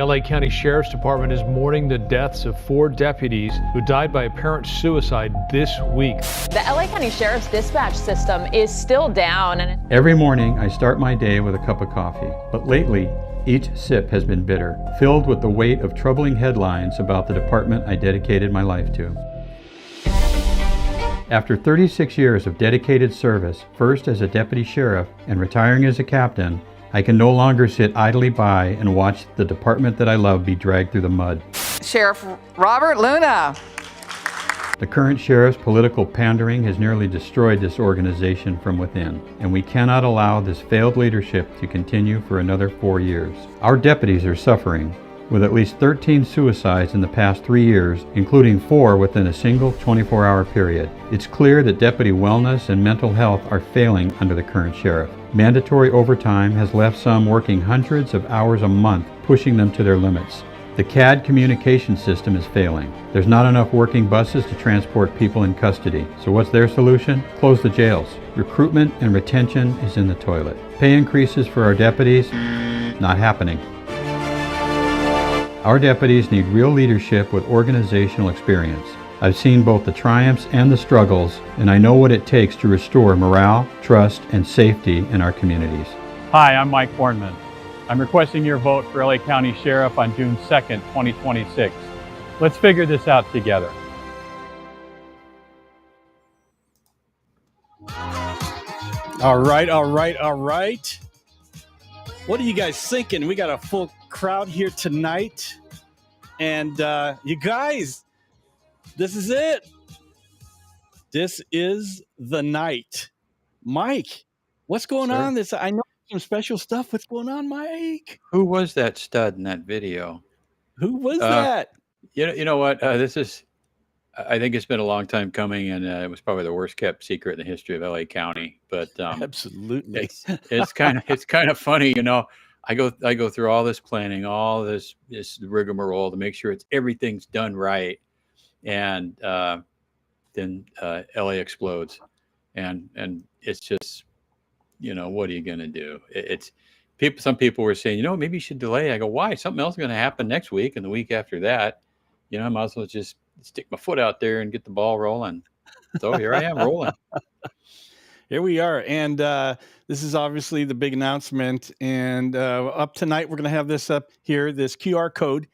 The LA County Sheriff's Department is mourning the deaths of 4 deputies who died by apparent suicide this week. The LA County Sheriff's dispatch system is still down. Every morning I start my day with a cup of coffee, but lately each sip has been bitter, filled with the weight of troubling headlines about the department I dedicated my life to. After 36 years of dedicated service, first as a deputy sheriff and retiring as a captain, I can no longer sit idly by and watch the department that I love be dragged through the mud. Sheriff Robert Luna. The current sheriff's political pandering has nearly destroyed this organization from within, and we cannot allow this failed leadership to continue for another 4 years. Our deputies are suffering, with at least 13 suicides in the past 3 years, including 4 within a single 24-hour period. It's clear that deputy wellness and mental health are failing under the current sheriff. Mandatory overtime has left some working hundreds of hours a month, pushing them to their limits. The CAD communication system is failing. There's not enough working buses to transport people in custody. So what's their solution? Close the jails. Recruitment and retention is in the toilet. Pay increases for our deputies? Not happening. Our deputies need real leadership with organizational experience. I've seen both the triumphs and the struggles, and I know what it takes to restore morale, trust, and safety in our communities. Hi, I'm Mike Bornman. I'm requesting your vote for LA County Sheriff on June 2nd, 2026. Let's figure this out together. All right. What are you guys thinking? We got a full crowd here tonight. And you guys, this is it. This is the night. Mike, what's going on? I know some special stuff. What's going on, Mike? Who was that stud in that video? Who was that? You know what? I think it's been a long time coming, and it was probably the worst kept secret in the history of LA County. But Absolutely, it's kind of funny, you know. I go through all this planning, all this rigmarole to make sure everything's done right, and then LA explodes, and it's just, you know, what are you gonna do? Some people were saying, you know, maybe you should delay. I go, why? Something else is gonna happen next week and the week after that. You know, I might as well just stick my foot out there and get the ball rolling. So here I am rolling. Here we are. And this is obviously the big announcement. And up tonight, we're going to have this up here, this QR code.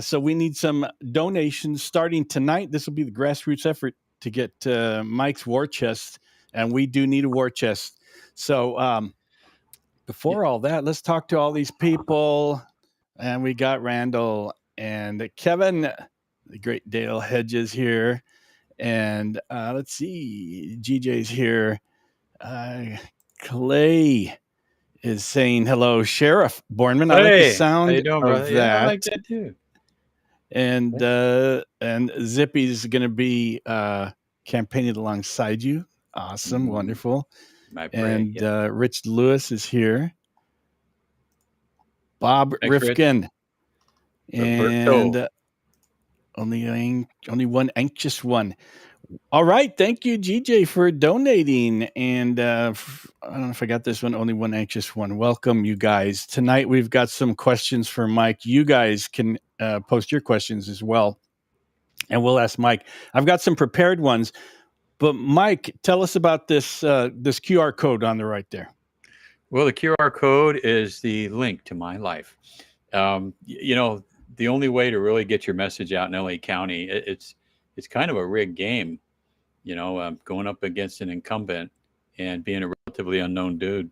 So we need some donations starting tonight. This will be the grassroots effort to get Mike's war chest. And we do need a war chest. So before all that, let's talk to all these people. And we got Randall and Kevin, the great Dale Hedges here. And let's see, GJ's here. Clay is saying hello, Sheriff Bornman. I like the sound how you doing, of that. Yeah, I like that too. And Zippy's going to be campaigning alongside you. Awesome, wonderful. My brain, and Rich Lewis is here. Bob Thanks, Rifkin, Rich. and only one anxious one. All right. Thank you, GJ, for donating. And I don't know if I got this one. Only one anxious one. Welcome, you guys. Tonight, we've got some questions for Mike. You guys can post your questions as well. And we'll ask Mike. I've got some prepared ones. But Mike, tell us about this QR code on the right there. Well, the QR code is the link to my life. You know, the only way to really get your message out in LA County, it's kind of a rigged game, you know, going up against an incumbent and being a relatively unknown dude.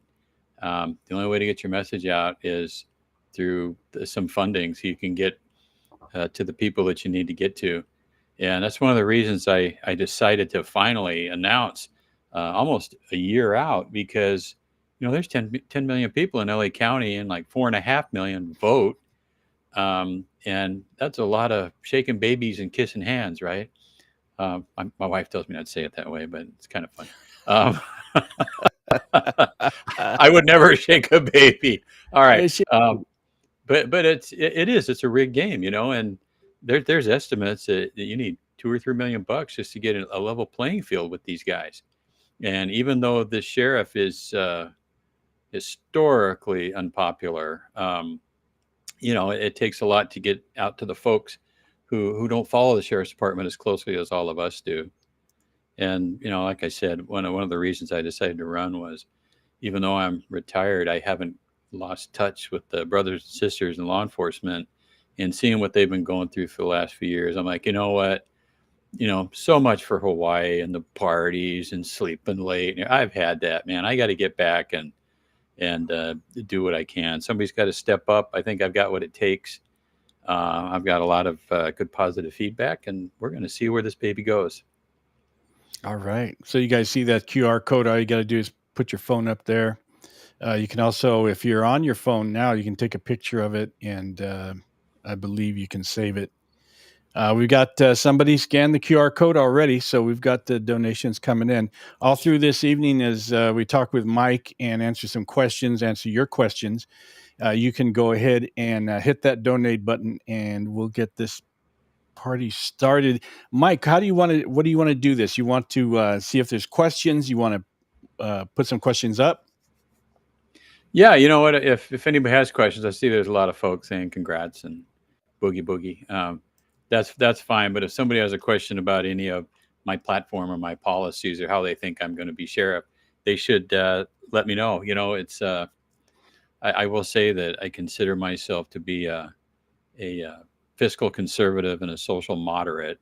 The only way to get your message out is through some funding so you can get to the people that you need to get to. And that's one of the reasons I decided to finally announce almost a year out, because, you know, there's 10 million people in LA County and like 4.5 million vote. And that's a lot of shaking babies and kissing hands, right? My wife tells me not to say it that way, but it's kind of fun. I would never shake a baby. All right. But it's a rigged game, you know, and there's estimates that you need $2 or $3 million just to get a level playing field with these guys. And even though the sheriff is historically unpopular, it takes a lot to get out to the folks who don't follow the sheriff's department as closely as all of us do. And, like I said, one of the reasons I decided to run was, even though I'm retired, I haven't lost touch with the brothers and sisters in law enforcement, and seeing what they've been going through for the last few years. I'm like, you know what? So much for Hawaii and the parties and sleeping late. I've had that, man. I got to get back and do what I can. Somebody's got to step up. I think I've got what it takes. I've got a lot of good positive feedback, and we're going to see where this baby goes. All right. So you guys see that QR code. All you got to do is put your phone up there. You can also, if you're on your phone now, you can take a picture of it, and I believe you can save it. We've got somebody scanned the QR code already, so we've got the donations coming in. All through this evening as we talk with Mike and answer your questions, you can go ahead and hit that donate button, and we'll get this party started. Mike, what do you want to do this? You want to see if there's questions? You want to put some questions up? Yeah, you know what? If anybody has questions, I see there's a lot of folks saying congrats and boogie. That's fine. But if somebody has a question about any of my platform or my policies or how they think I'm going to be sheriff, they should let me know. It's I will say that I consider myself to be a fiscal conservative and a social moderate.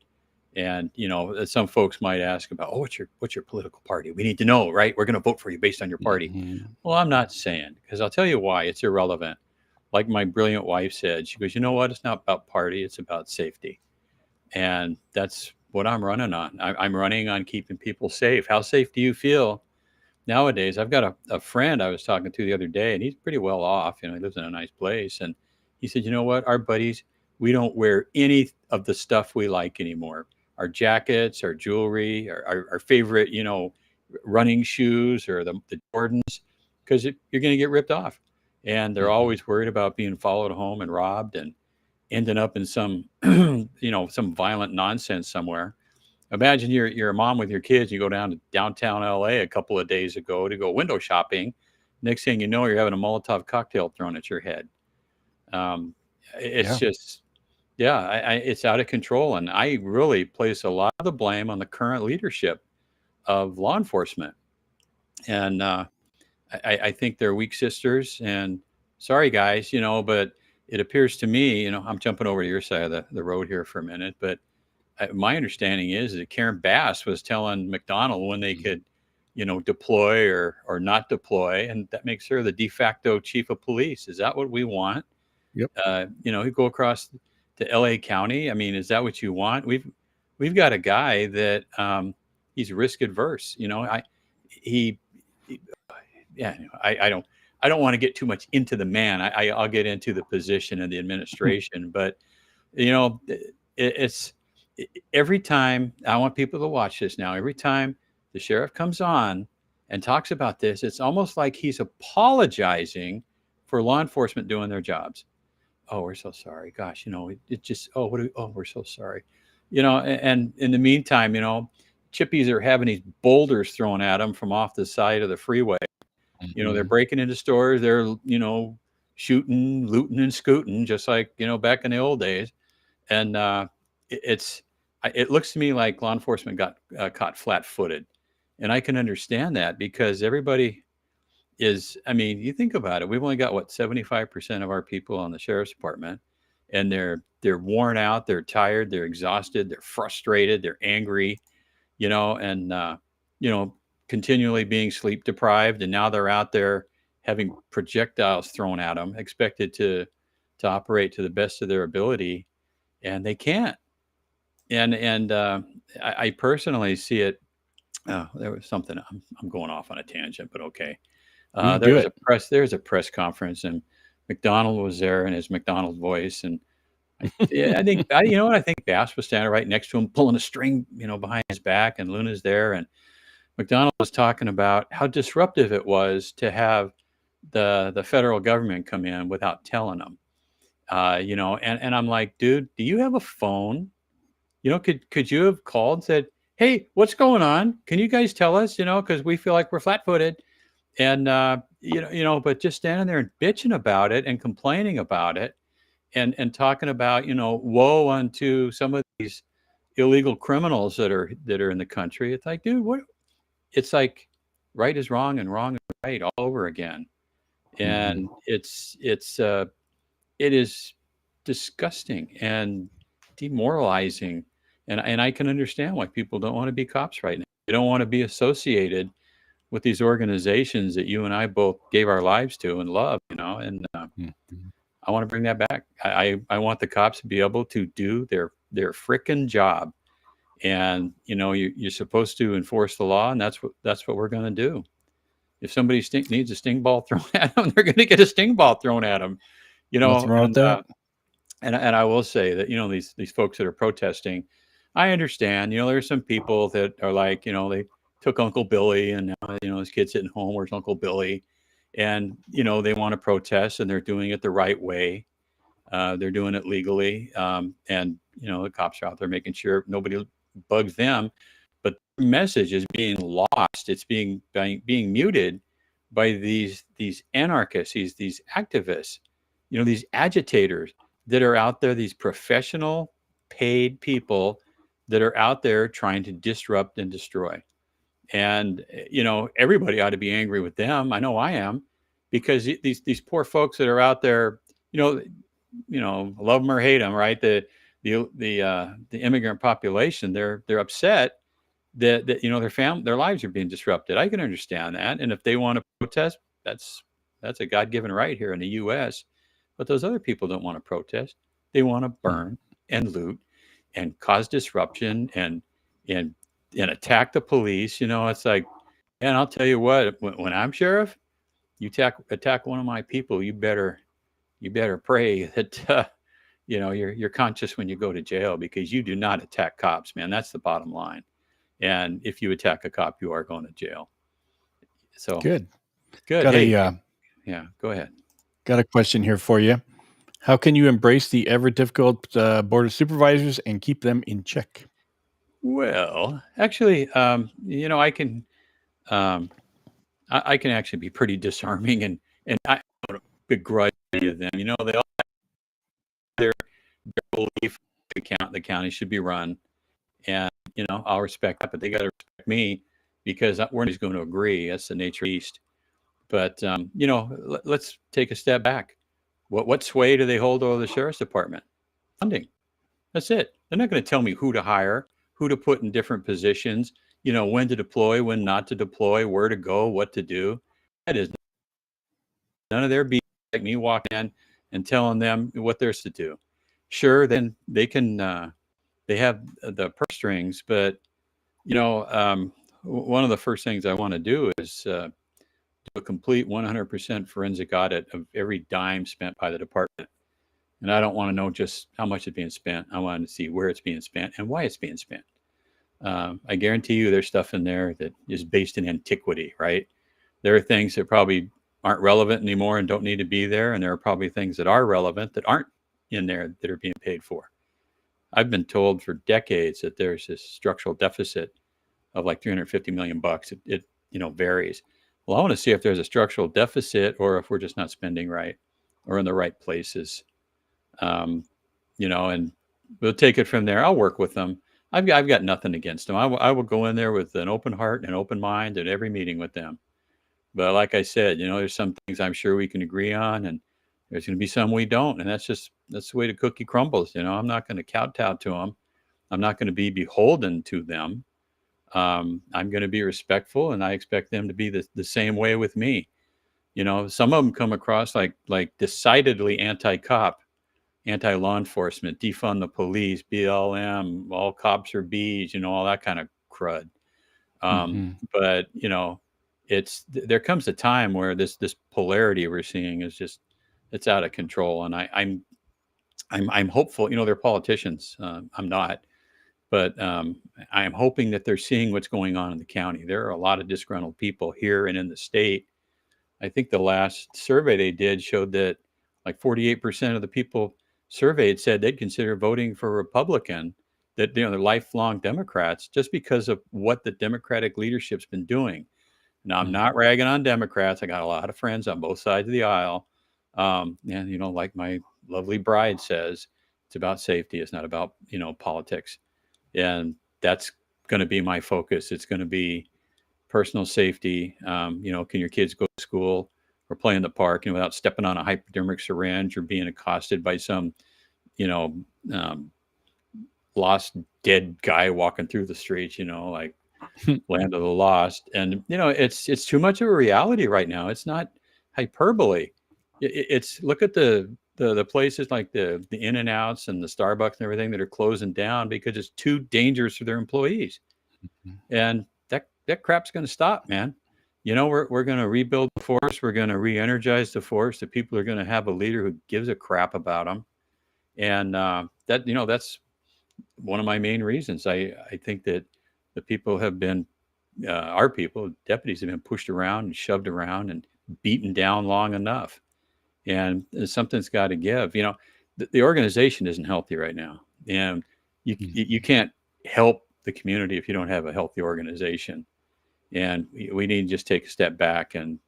And some folks might ask about, what's your political party? We need to know, right? We're going to vote for you based on your party. Mm-hmm. Well, I'm not saying, because I'll tell you why. It's irrelevant. Like my brilliant wife said, she goes, you know what? It's not about party. It's about safety. And that's what I'm running on. I'm running on keeping people safe. How safe do you feel nowadays? I've got a friend I was talking to the other day, and he's pretty well off. He lives in a nice place. And he said, you know what? Our buddies, we don't wear any of the stuff we like anymore. Our jackets, our jewelry, our favorite, running shoes or the Jordans, because you're going to get ripped off. And they're always worried about being followed home and robbed and ending up in some, some violent nonsense somewhere. Imagine you're a mom with your kids. You go down to downtown LA a couple of days ago to go window shopping. Next thing you know, you're having a Molotov cocktail thrown at your head. It's out of control. And I really place a lot of the blame on the current leadership of law enforcement. And I think they're weak sisters. And sorry, guys, but it appears to me, I'm jumping over to your side of the road here for a minute, but my understanding is that Karen Bass was telling McDonald when they could, deploy or not deploy, and that makes her the de facto chief of police. Is that what we want? Yep. You go across to LA County. I mean, is that what you want? We've got a guy that he's risk adverse. I don't want to get too much into the man. I'll get into the position and the administration, but it's every time. I want people to watch this now. Every time the sheriff comes on and talks about this, it's almost like he's apologizing for law enforcement doing their jobs. Oh, we're so sorry. Gosh, it just, we're so sorry. And in the meantime, chippies are having these boulders thrown at them from off the side of the freeway. Mm-hmm. They're breaking into stores. They're, shooting, looting, and scooting, just like, back in the old days. And it looks to me like law enforcement got caught flat-footed. And I can understand that because everybody you think about it. We've only got 75% of our people on the sheriff's department, and they're worn out, they're tired, they're exhausted, they're frustrated, they're angry, and continually being sleep deprived. And now they're out there having projectiles thrown at them, expected to operate to the best of their ability, and they can't. And I personally see it. There was something. I'm going off on a tangent, but okay. There's a press conference, and McDonald was there in his McDonald voice, and I think I think Bass was standing right next to him, pulling a string, behind his back, and Luna's there, and McDonald was talking about how disruptive it was to have the federal government come in without telling them, and I'm like, dude, do you have a phone? Could you have called and said, hey, what's going on? Can you guys tell us? Because we feel like we're flat-footed. And, but just standing there and bitching about it and complaining about it. and talking about, woe unto some of these illegal criminals that are in the country. It's like, dude, what? It's like right is wrong and wrong is right all over again, and it is disgusting and demoralizing, and I can understand why people don't want to be cops right now. They don't want to be associated with these organizations that you and I both gave our lives to and love, and I want to bring that back. I want the cops to be able to do their frickin' job, and you're supposed to enforce the law, and that's what we're going to do. If somebody needs a sting ball thrown at them, they're going to get a sting ball thrown at them. Nothing wrong with that. And I will say that these folks that are protesting, I understand. There's some people that are like, they took Uncle Billy, and now his kid's sitting home. Where's Uncle Billy? And they want to protest, and they're doing it the right way. They're doing it legally, and the cops are out there making sure nobody bugs them. But the message is being lost. It's being muted by these anarchists, these activists, these agitators that are out there, these professional paid people that are out there trying to disrupt and destroy. And everybody ought to be angry with them. I know I am, because these poor folks that are out there, love them or hate them, right? The immigrant population, they're upset that their lives are being disrupted. I can understand that, and if they want to protest, that's a God-given right here in the U.S. But those other people don't want to protest. They want to burn and loot and cause disruption and attack the police. It's like, and I'll tell you what, when I'm sheriff, you attack one of my people, you better pray that you're conscious when you go to jail, because you do not attack cops, man. That's the bottom line. And if you attack a cop, you are going to jail. So good. Got yeah, go ahead. Got a question here for you. How can you embrace the ever difficult board of supervisors and keep them in check? Well, actually, I can actually be pretty disarming, and I don't begrudge any of them. They all have their belief the county should be run, and I'll respect that, but they got to respect me, because we're not going to agree. That's the nature of the beast. But let's take a step back. What sway do they hold over the sheriff's department? Funding. That's it. They're not going to tell me who to hire, who to put in different positions, when to deploy, when not to deploy, where to go, what to do. That is none of their business. Like me walking in and telling them what they're to do. Sure, then they can, they have the purse strings, but one of the first things I want to do is do a complete 100% forensic audit of every dime spent by the department. And I don't want to know just how much is being spent. I want to see where it's being spent and why it's being spent. I guarantee you there's stuff in there that is based in antiquity, right? There are things that probably aren't relevant anymore and don't need to be there. And there are probably things that are relevant that aren't in there that are being paid for. I've been told for decades that there's this structural deficit of like $350 million. It varies. Well, I want to see if there's a structural deficit or if we're just not spending right or in the right places. And we'll take it from there. I'll work with them. I've got nothing against them. I will go in there with an open heart and an open mind at every meeting with them. But like I said, there's some things I'm sure we can agree on, and there's going to be some we don't. And that's the way the cookie crumbles. I'm not going to kowtow to them. I'm not going to be beholden to them. I'm going to be respectful, and I expect them to be the same way with me. Some of them come across like decidedly anti-cop, anti-law enforcement, defund the police, BLM, all cops are bees, all that kind of crud. But there comes a time where this polarity we're seeing is just, it's out of control. And I'm hopeful. They're politicians. I'm not. But I'm hoping that they're seeing what's going on in the county. There are a lot of disgruntled people here and in the state. I think the last survey they did showed that like 48% of the people surveyed said they'd consider voting for a Republican, that they're lifelong Democrats, just because of what the Democratic leadership's been doing. Now, I'm not ragging on Democrats. I got a lot of friends on both sides of the aisle. And like my lovely bride says, it's about safety. It's not about, politics. And that's going to be my focus. It's going to be personal safety. Can your kids go to school or play in the park, without stepping on a hypodermic syringe or being accosted by some, you know, um, lost dead guy walking through the streets, like land of the lost. And, it's too much of a reality right now. It's not hyperbole. It's look at the places like the In-N-Outs and the Starbucks and everything that are closing down because it's too dangerous for their employees. And that crap's going to stop, man. We're going to rebuild the force. We're going to re-energize the force. The people are going to have a leader who gives a crap about them. And that's one of my main reasons. I think that the people have been, our people, deputies have been pushed around and shoved around and beaten down long enough. And something's got to give. The organization isn't healthy right now. And you can't help the community if you don't have a healthy organization. And we need to just take a step back and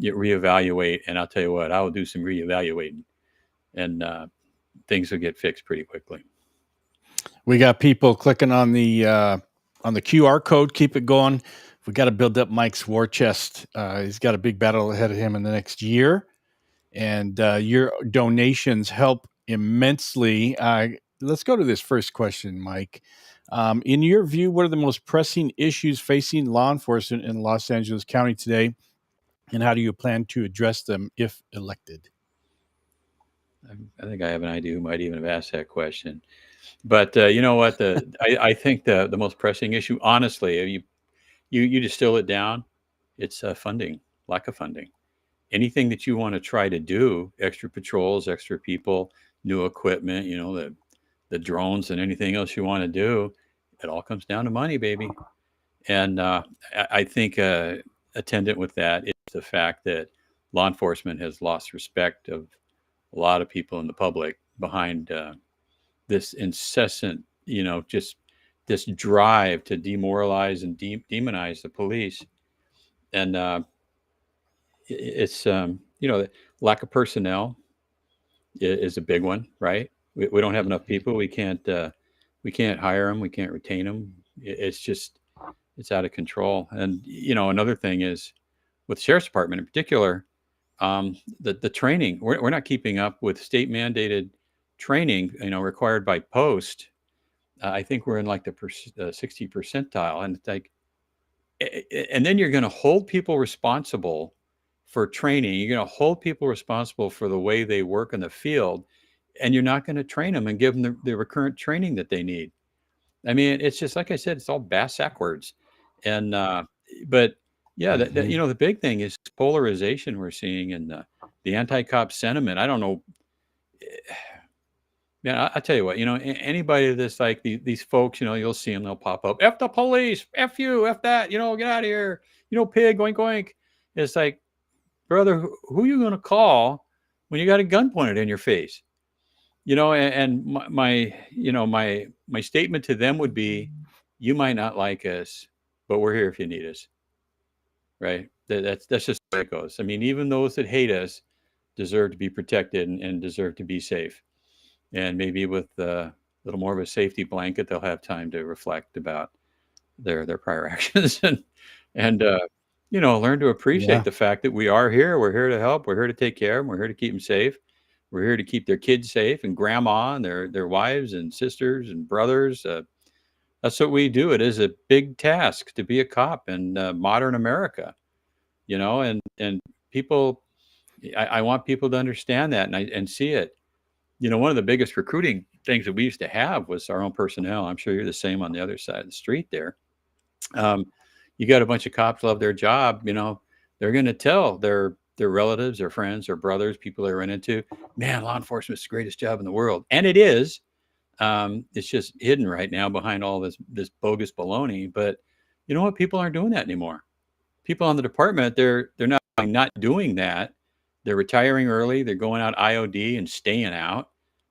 reevaluate. And I'll tell you what, I will do some reevaluating, and things will get fixed pretty quickly. We got people clicking on the QR code. Keep it going. We got to build up Mike's war chest. He's got a big battle ahead of him in the next year, and your donations help immensely. Let's go to this first question, Mike. In your view, what are the most pressing issues facing law enforcement in Los Angeles County today, and how do you plan to address them if elected? I think I have an idea who might even have asked that question. But you know what? I think the most pressing issue, honestly, you distill it down, it's funding, lack of funding. Anything that you want to try to do, extra patrols, extra people, new equipment, the drones and anything else you want to do, it all comes down to money, baby. And I think attendant with that is the fact that law enforcement has lost respect of a lot of people in the public behind this incessant, just this drive to demoralize and demonize the police. And it's, lack of personnel is a big one, right? We don't have enough people. We can't hire them. We can't retain them. It's out of control. And, another thing is with the sheriff's department in particular, the training, we're not keeping up with state mandated training, required by post. I think we're in like the 60 percentile. And it's like, and then you're going to hold people responsible for training. You're going to hold people responsible for the way they work in the field, and you're not going to train them and give them the recurrent training that they need. I mean, it's just, like I said, it's all backwards. And, but yeah, the big thing is polarization we're seeing in the anti-cop sentiment. I don't know. Man, I tell you what, anybody that's like these folks, you'll see them, they'll pop up, F the police, F you, F that, get out of here, pig, oink, oink. It's like, brother, who are you going to call when you got a gun pointed in your face? And my statement to them would be, you might not like us, but we're here if you need us. Right? That's just the way it goes. I mean, even those that hate us deserve to be protected and deserve to be safe. And maybe with a little more of a safety blanket, they'll have time to reflect about their prior actions and learn to appreciate the fact that we are here. We're here to help. We're here to take care of them. We're here to keep them safe. We're here to keep their kids safe, and grandma and their wives and sisters and brothers. That's what we do. It is a big task to be a cop in modern America, and people, I want people to understand that and see it. One of the biggest recruiting things that we used to have was our own personnel. I'm sure you're the same on the other side of the street there. You got a bunch of cops love their job, they're going to tell their relatives, their friends, their brothers, people they run into, man, law enforcement is the greatest job in the world. And it is. It's just hidden right now behind all this bogus baloney. But you know what? People aren't doing that anymore. People on the department, they're not doing that. They're retiring early. They're going out IOD and staying out.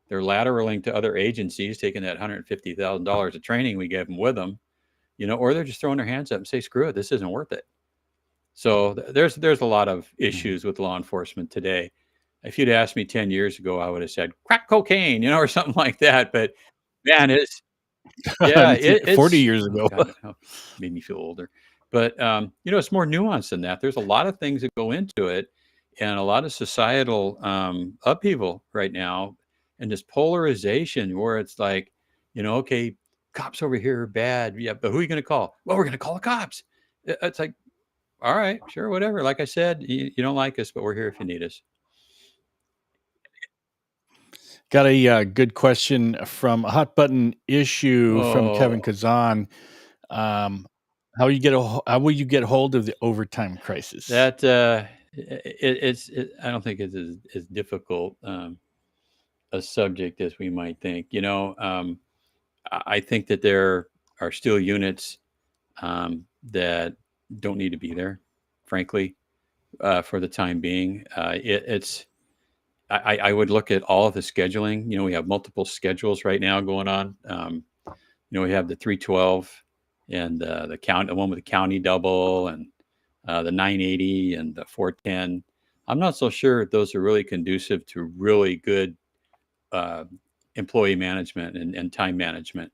They're lateraling to other agencies, taking that $150,000 of training we gave them with them, or they're just throwing their hands up and say, screw it, this isn't worth it. So there's a lot of issues with law enforcement today. If you'd asked me 10 years ago, I would have said crack cocaine, or something like that. But man, yeah, It's 40 it's years oh ago. God, oh, made me feel older. But it's more nuanced than that. There's a lot of things that go into it, and a lot of societal upheaval right now, and this polarization where it's like, okay, cops over here are bad. Yeah, but who are you going to call? Well, we're going to call the cops. It's like, all right, sure, whatever. Like I said, you don't like us, but we're here if you need us. Got a good question from a hot button issue from Kevin Oh, Kazan. How will you get hold of the overtime crisis? that I don't think it's as difficult a subject as we might think. I think that there are still units that don't need to be there, frankly, for the time being. I would look at all of the scheduling. We have multiple schedules right now going on. We have the 312 and the one with the county double, and the 980 and the 410. I'm not so sure those are really conducive to really good employee management and time management.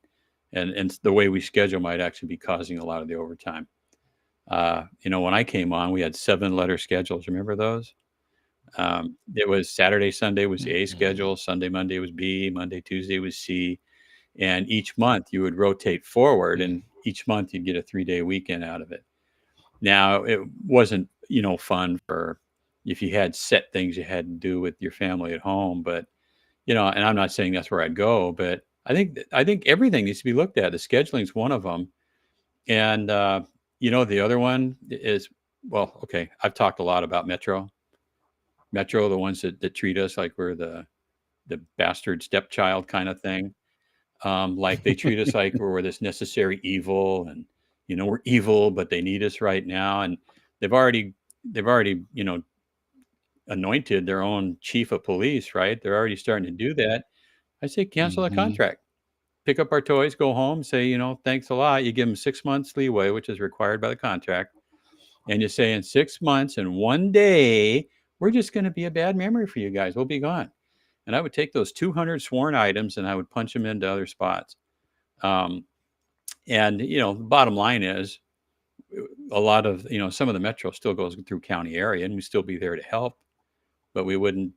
And the way we schedule might actually be causing a lot of the overtime. When I came on, we had 7-letter schedules. Remember those? It was Saturday, Sunday was the A schedule, Sunday, Monday was B, Monday, Tuesday was C. And each month you would rotate forward, and each month you'd get a 3-day weekend out of it. Now, it wasn't, fun for if you had set things you had to do with your family at home, but, and I'm not saying that's where I'd go, but I think everything needs to be looked at. The scheduling is one of them. And, the other one is, well, okay, I've talked a lot about Metro, the ones that treat us like we're the bastard stepchild kind of thing. Like they treat us like we're this necessary evil, and we're evil, but they need us right now. And they've already anointed their own chief of police, right? They're already starting to do that. I say cancel the contract, pick up our toys, go home, say thanks a lot. You give them 6 months leeway, which is required by the contract, and you say in 6 months and 1 day, we're just going to be a bad memory for you guys. We'll be gone. And I would take those 200 sworn items and I would punch them into other spots. And the bottom line is, a lot of some of the metro still goes through county area, and we'd still be there to help, but we wouldn't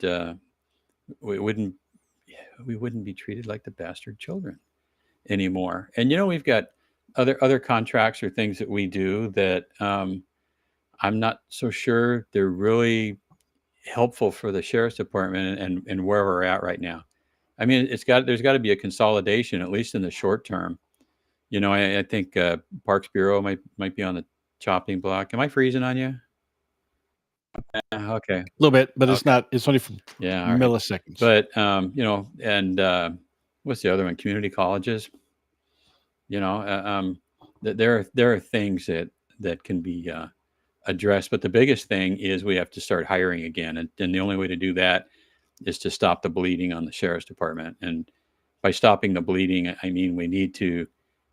be treated like the bastard children anymore. And we've got other contracts or things that we do that I'm not so sure they're really helpful for the sheriff's department and where we're at right now. I mean, there's got to be a consolidation, at least in the short term. I think Parks Bureau might be on the chopping block. Am I freezing on you? Okay. A little bit, but it's Okay. not. It's only for Yeah, all right. milliseconds. But and what's the other one? Community colleges. There are things that can be addressed, but the biggest thing is we have to start hiring again, and the only way to do that is to stop the bleeding on the sheriff's department. And by stopping the bleeding, I mean we need to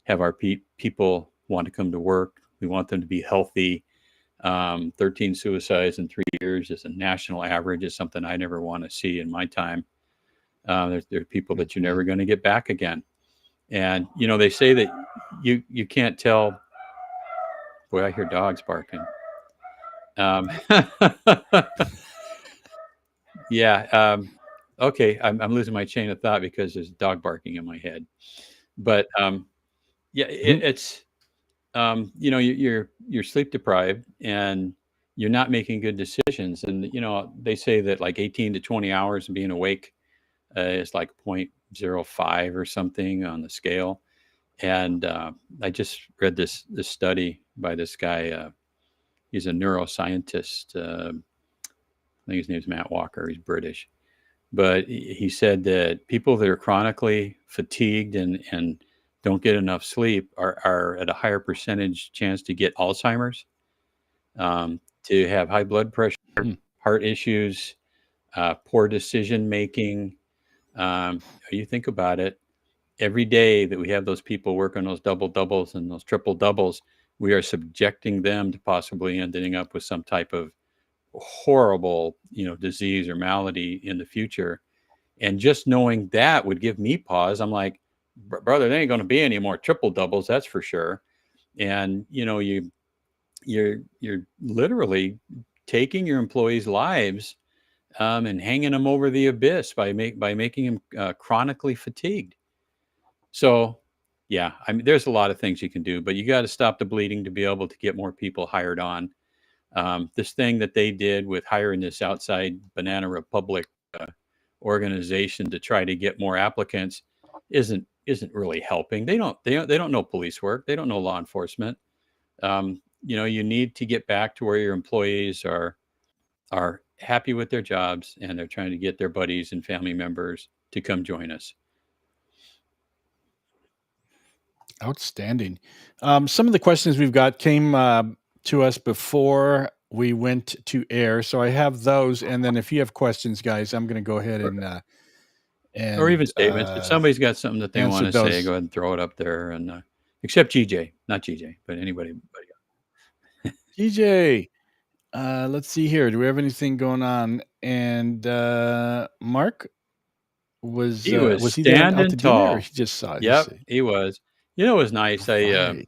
have our people want to come to work. We want them to be healthy. 13 suicides in 3 years is a national average. Is something I never want to see in my time. There are people that you're never going to get back again. And they say that you can't tell. Boy, I hear dogs barking. Yeah. Okay, I'm losing my chain of thought because there's dog barking in my head. But yeah, it's you're sleep deprived and you're not making good decisions. And they say that like 18 to 20 hours of being awake is like 0.05 or something on the scale. And I just read this study by this guy. He's a neuroscientist. I think his name's Matt Walker. He's British. But he said that people that are chronically fatigued and don't get enough sleep are at a higher percentage chance to get Alzheimer's, to have high blood pressure, heart issues, poor decision making. You think about it, every day that we have those people working those double doubles and those triple doubles, we are subjecting them to possibly ending up with some type of horrible, disease or malady in the future. And just knowing that would give me pause. I'm like, brother, there ain't going to be any more triple doubles, that's for sure. And you're literally taking your employees' lives and hanging them over the abyss by making them chronically fatigued. So, yeah, I mean, there's a lot of things you can do, but you got to stop the bleeding to be able to get more people hired on. This thing that they did with hiring this outside Banana Republic organization to try to get more applicants isn't really helping. They don't know police work. They don't know law enforcement. You need to get back to where your employees are happy with their jobs and they're trying to get their buddies and family members to come join us. Outstanding. Some of the questions we've got came to us before we went to air, so I have those. And then if you have questions, guys, I'm going to go ahead and or even statements. If somebody's got something that they want to say, go ahead and throw it up there. And except GJ, not GJ, but anybody. GJ, let's see here. Do we have anything going on? And Mark was he standing there out tall. Or he just saw it. Yep, he was. It was nice. Right.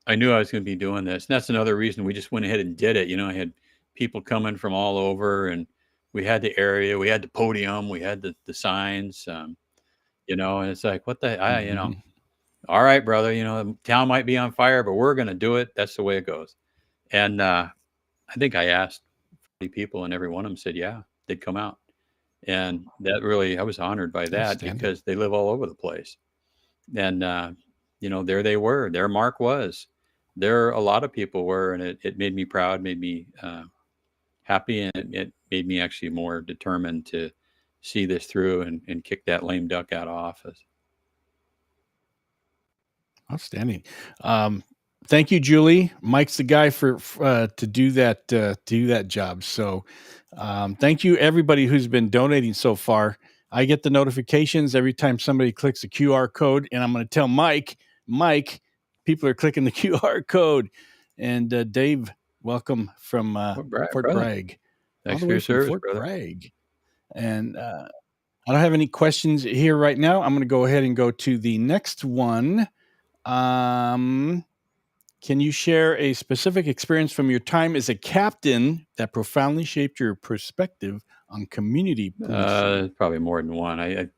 I knew I was going to be doing this, and that's another reason we just went ahead and did it. I had people coming from all over, and we had the area, we had the podium, we had the signs, and it's like, what the, all right, brother, the town might be on fire, but we're going to do it. That's the way it goes. And I think I asked 40 people, and every one of them said, yeah, they'd come out. And that really, I was honored by that because they live all over the place. And, there they were, there Mark was, there a lot of people were, and it made me proud, made me happy, and it made me actually more determined to see this through and kick that lame duck out of office. Outstanding. Thank you, Julie. Mike's the guy for to do that job. So thank you, everybody who's been donating so far. I get the notifications every time somebody clicks a QR code, and I'm going to tell Mike, people are clicking the QR code. And Dave, welcome from Fort Bragg. Thanks for your service, Fort brother. Bragg. And I don't have any questions here right now. I'm going to go ahead and go to the next one. Can you share a specific experience from your time as a captain that profoundly shaped your perspective on community policing? Probably more than one.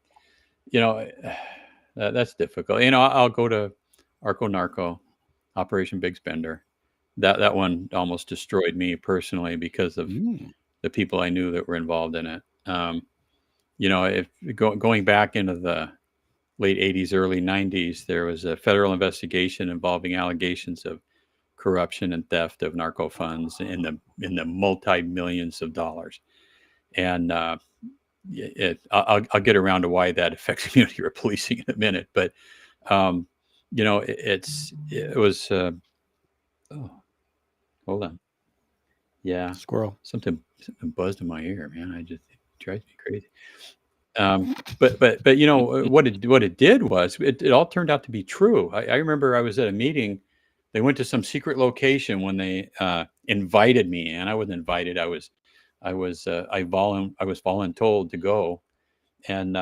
That's difficult. I'll go to Arco Narco, Operation Big Spender. That one almost destroyed me personally because of the people I knew that were involved in it. If going back into the late 80s, early 90s, there was a federal investigation involving allegations of corruption and theft of narco funds in the multi-millions of dollars. And I'll get around to why that affects community policing in a minute. But it was. Hold on. Yeah, squirrel. Something buzzed in my ear, man. It drives me crazy. But what it did was it all turned out to be true. I remember I was at a meeting. They went to some secret location when they invited me, and I wasn't invited. I was voluntold to go, and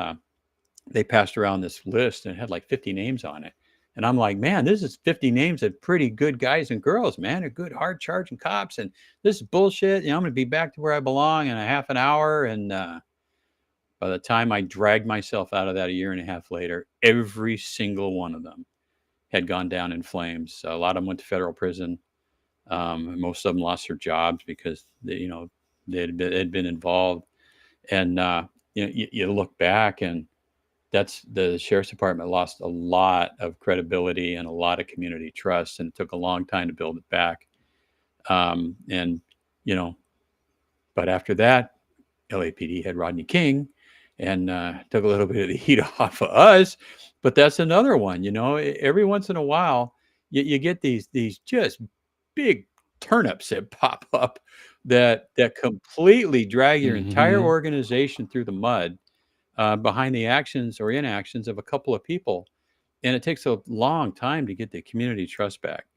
they passed around this list and it had like 50 names on it. And I'm like, man, this is 50 names of pretty good guys and girls, man. They're good, hard charging cops, and this is bullshit. I'm going to be back to where I belong in a half an hour. And by the time I dragged myself out of that a year and a half later, every single one of them had gone down in flames. A lot of them went to federal prison. Most of them lost their jobs because they had been involved. And you look back, and that's the sheriff's department lost a lot of credibility and a lot of community trust, and it took a long time to build it back. But after that, LAPD had Rodney King, and took a little bit of the heat off of us. But that's another one. Every once in a while, you get these just big turnips that pop up that completely drag your entire organization through the mud behind the actions or inactions of a couple of people. And it takes a long time to get the community trust back,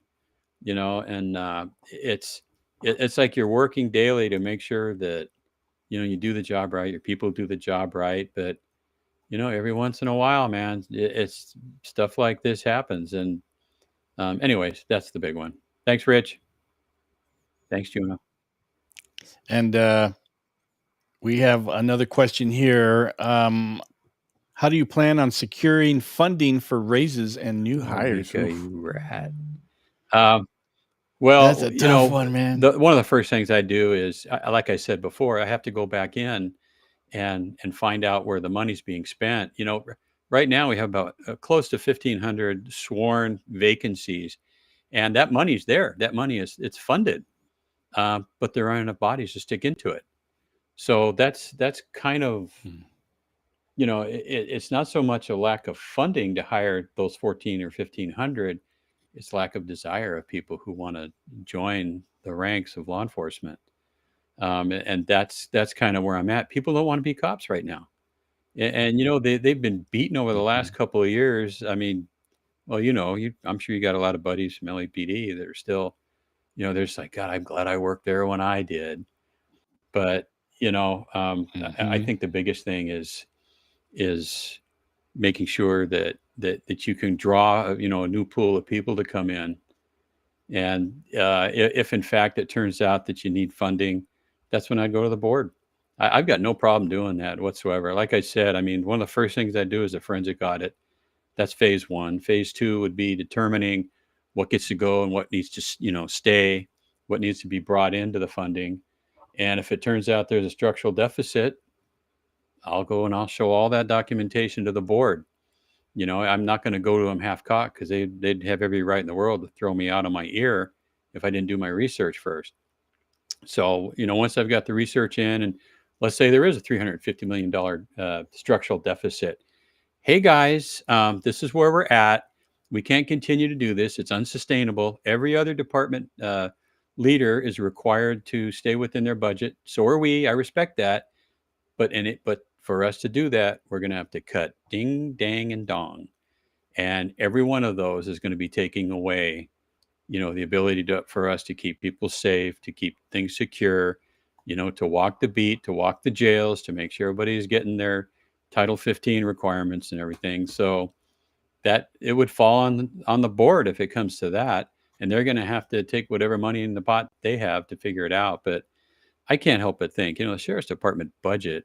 and it's it's like you're working daily to make sure that, you do the job right, your people do the job right. But, every once in a while, man, it's stuff like this happens. And anyways, that's the big one. Thanks, Rich. Thanks, Juno. And we have another question here. How do you plan on securing funding for raises and new hires? Mika, you rat. Well, That's a tough one, man. one of the first things I do is, like I said before, I have to go back in and find out where the money's being spent. Right now we have about close to 1,500 sworn vacancies, and that money's there. That money it's funded, but there aren't enough bodies to stick into it. So that's kind of, it's not so much a lack of funding to hire those 14 or 1,500. It's lack of desire of people who want to join the ranks of law enforcement. And that's kind of where I'm at. People don't want to be cops right now. And they've been beaten over the last couple of years. I mean, well, I'm sure you got a lot of buddies from LAPD that are still, they're just like, God, I'm glad I worked there when I did. But, I think the biggest thing is making sure that you can draw, a new pool of people to come in. And if in fact it turns out that you need funding, that's when I go to the board. I've got no problem doing that whatsoever. Like I said, I mean, one of the first things I do is a forensic audit. That's phase one. Phase two would be determining what gets to go and what needs to, stay, what needs to be brought into the funding. And if it turns out there's a structural deficit, I'll go and I'll show all that documentation to the board. I'm not going to go to them half-cocked, because they'd have every right in the world to throw me out of my ear if I didn't do my research first. So, once I've got the research in, and let's say there is a $350 million structural deficit. Hey guys, this is where we're at. We can't continue to do this. It's unsustainable. Every other department leader is required to stay within their budget. So are we. I respect that. But for us to do that, we're going to have to cut ding, dang, and dong. And every one of those is going to be taking away, the ability for us to keep people safe, to keep things secure, to walk the beat, to walk the jails, to make sure everybody's getting their Title 15 requirements and everything. So that it would fall on the board if it comes to that. And they're going to have to take whatever money in the pot they have to figure it out. But I can't help but think, the Sheriff's Department budget,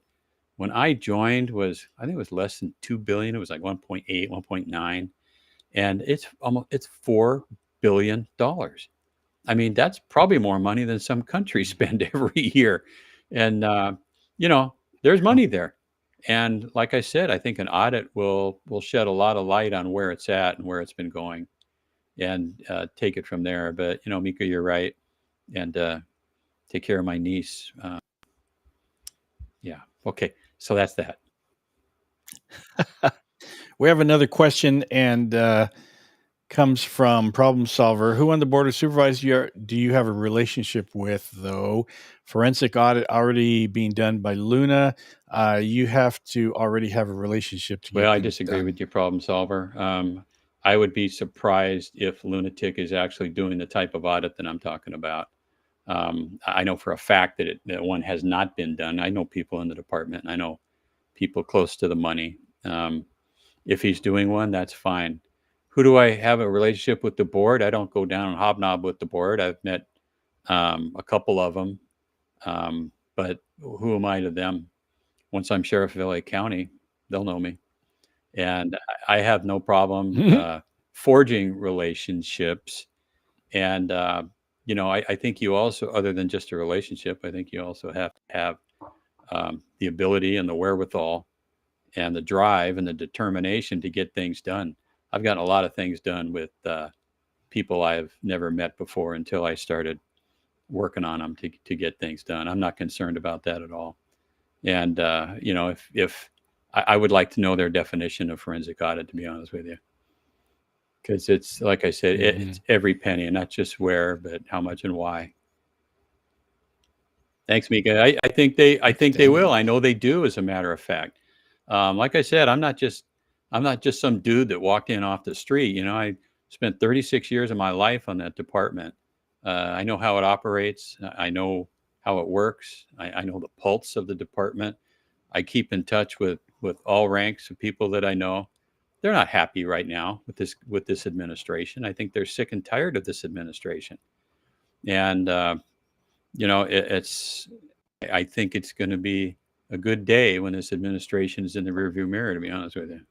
when I joined, I think it was less than $2 billion. It was like 1.8, 1.9. And it's $4 billion. I mean, that's probably more money than some countries spend every year. And, there's money there. And like I said, I think an audit will shed a lot of light on where it's at and where it's been going, and take it from there. But, Mika, you're right. And take care of my niece. Yeah. Okay. So that's that. We have another question, and comes from Problem Solver. Who on the board of supervisors do you have a relationship with, though? Forensic audit already being done by Luna. You have to already have a relationship to get Well, I things disagree done. with you, Problem Solver. I would be surprised if Lunatic is actually doing the type of audit that I'm talking about. I know for a fact that one has not been done. I know people in the department, and I know people close to the money. If he's doing one, that's fine. Who do I have a relationship with the board? I don't go down and hobnob with the board. I've met a couple of them, but who am I to them? Once I'm sheriff of LA County, they'll know me. And I have no problem forging relationships. And, I think you also, other than just a relationship, I think you also have to have the ability and the wherewithal and the drive and the determination to get things done. I've gotten a lot of things done with people I've never met before until I started working on them to get things done. I'm not concerned about that at all. And, if I would like to know their definition of forensic audit, to be honest with you, because it's, like I said, it's every penny, and not just where, but how much and why. Thanks, Mika. I think they will. I know they do, as a matter of fact. Like I said, I'm not just some dude that walked in off the street. I spent 36 years of my life on that department. I know how it operates. I know how it works. I know the pulse of the department. I keep in touch with all ranks of people that I know. They're not happy right now with this administration. I think they're sick and tired of this administration. And it's. I think it's going to be a good day when this administration is in the rearview mirror. To be honest with you.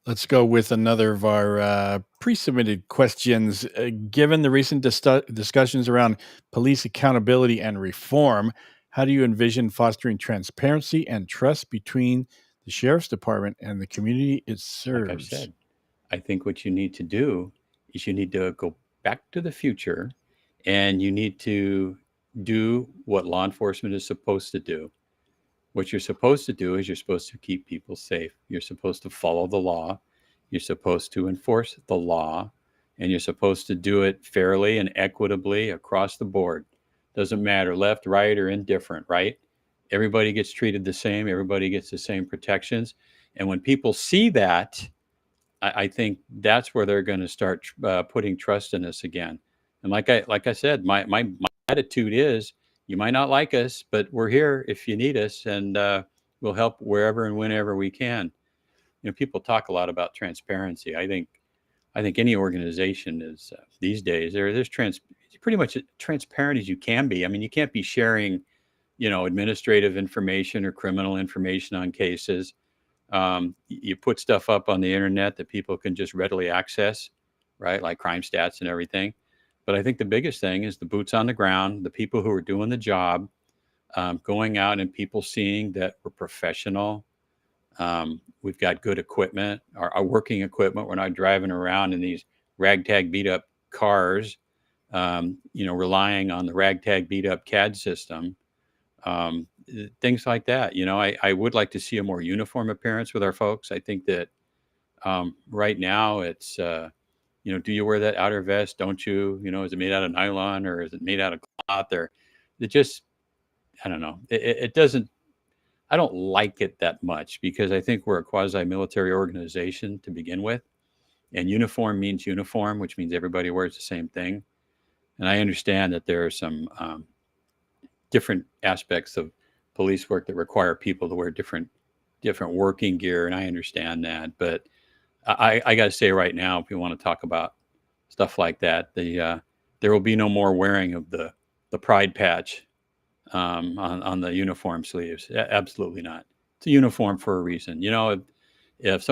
Let's go with another of our pre-submitted questions. Given the recent discussions around police accountability and reform, how do you envision fostering transparency and trust between the sheriff's department and the community it serves? Like I've said, I think what you need to do is you need to go back to the future, and you need to do what law enforcement is supposed to do. What you're supposed to do is you're supposed to keep people safe. You're supposed to follow the law. You're supposed to enforce the law, and you're supposed to do it fairly and equitably across the board. Doesn't matter left, right, or indifferent, right? Everybody gets treated the same. Everybody gets the same protections. And when people see that, I think that's where they're going to start putting trust in us again. And like I said, my attitude is, you might not like us, but we're here if you need us, and we'll help wherever and whenever we can. People talk a lot about transparency. I think any organization is these days there's pretty much as transparent as you can be. I mean, you can't be sharing, administrative information or criminal information on cases. You put stuff up on the internet that people can just readily access, right? Like crime stats and everything. But I think the biggest thing is the boots on the ground, the people who are doing the job, going out and people seeing that we're professional. We've got good equipment, our working equipment. We're not driving around in these ragtag beat up cars, relying on the ragtag beat up CAD system, things like that. I would like to see a more uniform appearance with our folks. I think that right now it's, do you wear that outer vest? Don't you? Is it made out of nylon or is it made out of cloth? Or it just, I don't know. It doesn't. I don't like it that much because I think we're a quasi-military organization to begin with, and uniform means uniform, which means everybody wears the same thing. And I understand that there are some different aspects of police work that require people to wear different working gear, and I understand that. But I got to say right now, if we want to talk about stuff like that, there will be no more wearing of the pride patch on the uniform sleeves. Absolutely not. It's a uniform for a reason. If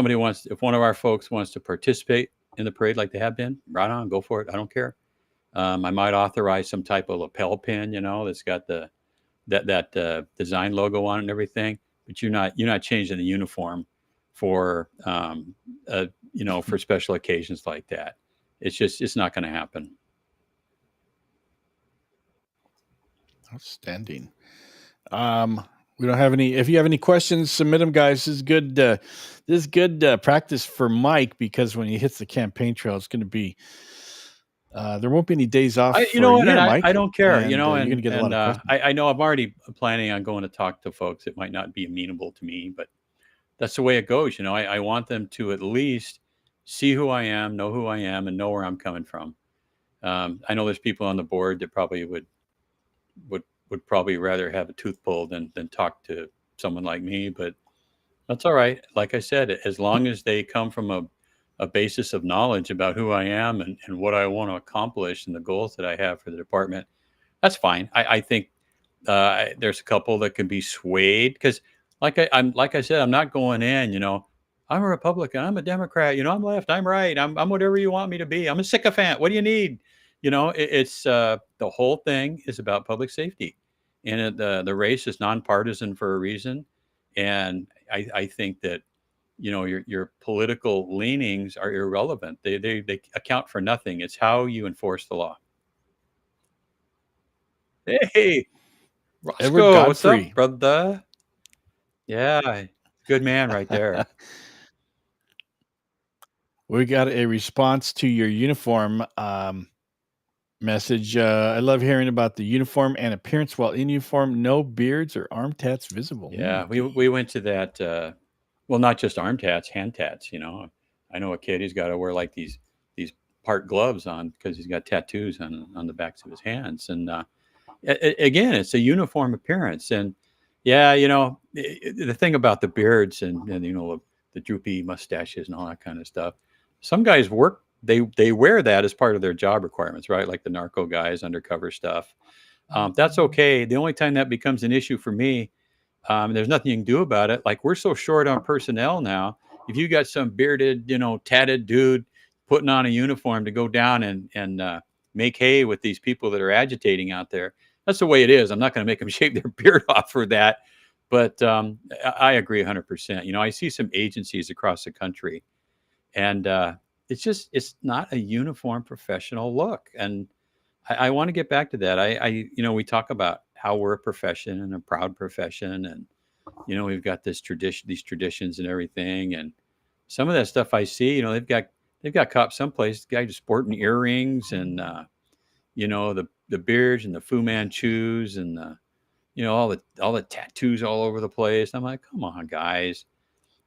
one of our folks wants to participate in the parade like they have been, right on, go for it. I don't care. I might authorize some type of lapel pin, that's got that design logo on it and everything. But you're not changing the uniform for for special occasions like that. It's not going to happen. Outstanding. We don't have any. If you have any questions, submit them, guys. This is good practice for Mike, because when he hits the campaign trail, it's going to be. There won't be any days off. Mike. I don't care. And, you're going to get a lot of questions. I know I'm already planning on going to talk to folks that might not be amenable to me, but that's the way it goes. I want them to at least see who I am, know who I am, and know where I'm coming from. I know there's people on the board that probably would probably rather have a tooth pulled than talk to someone like me, but that's all right. Like I said, as long as they come from a basis of knowledge about who I am and what I want to accomplish and the goals that I have for the department, that's fine. I think there's a couple that can be swayed because like I said, I'm not going in, I'm a Republican, I'm a Democrat, I'm left, I'm right, I'm whatever you want me to be. I'm a sycophant. What do you need? It's the whole thing is about public safety, and the race is nonpartisan for a reason. And I think that your political leanings are irrelevant. They account for nothing. It's how you enforce the law. Hey, Roscoe, what's up, brother? Yeah, good man right there. We got a response to your uniform message. I love hearing about the uniform and appearance while in uniform. No beards or arm tats visible. Yeah, we went to that. Well, not just arm tats, hand tats. I know a kid. He's got to wear like these part gloves on because he's got tattoos on the backs of his hands. And again, it's a uniform appearance. And yeah, the thing about the beards and the droopy mustaches and all that kind of stuff, some guys they wear that as part of their job requirements, right? Like the narco guys, undercover stuff. That's okay. The only time that becomes an issue for me, there's nothing you can do about it. Like, we're so short on personnel now. If you got some bearded, tatted dude putting on a uniform to go down and make hay with these people that are agitating out there, that's the way it is. I'm not going to make them shave their beard off for that. But I agree 100%. I see some agencies across the country, and it's not a uniform professional look. And I want to get back to that. We talk about how we're a profession and a proud profession, and we've got these traditions and everything. And some of that stuff I see, they've got cops someplace, the guy just sporting earrings and the beards and the Fu Manchus and all the tattoos all over the place. I'm like, come on, guys.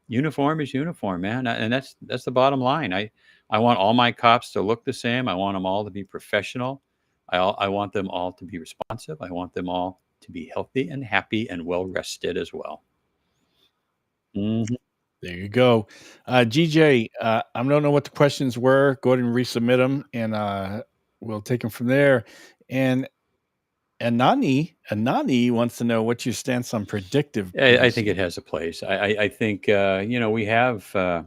Uniform is uniform, man. And that's the bottom line. I want all my cops to look the same. I want them all to be professional. I want them all to be responsive. I want them all to be healthy and happy and well rested as well. Mm-hmm. There you go. GJ, I don't know what the questions were. Go ahead and resubmit them, and we'll take them from there. And Anani wants to know what's your stance on predictive policing. I think it has a place. I think, we have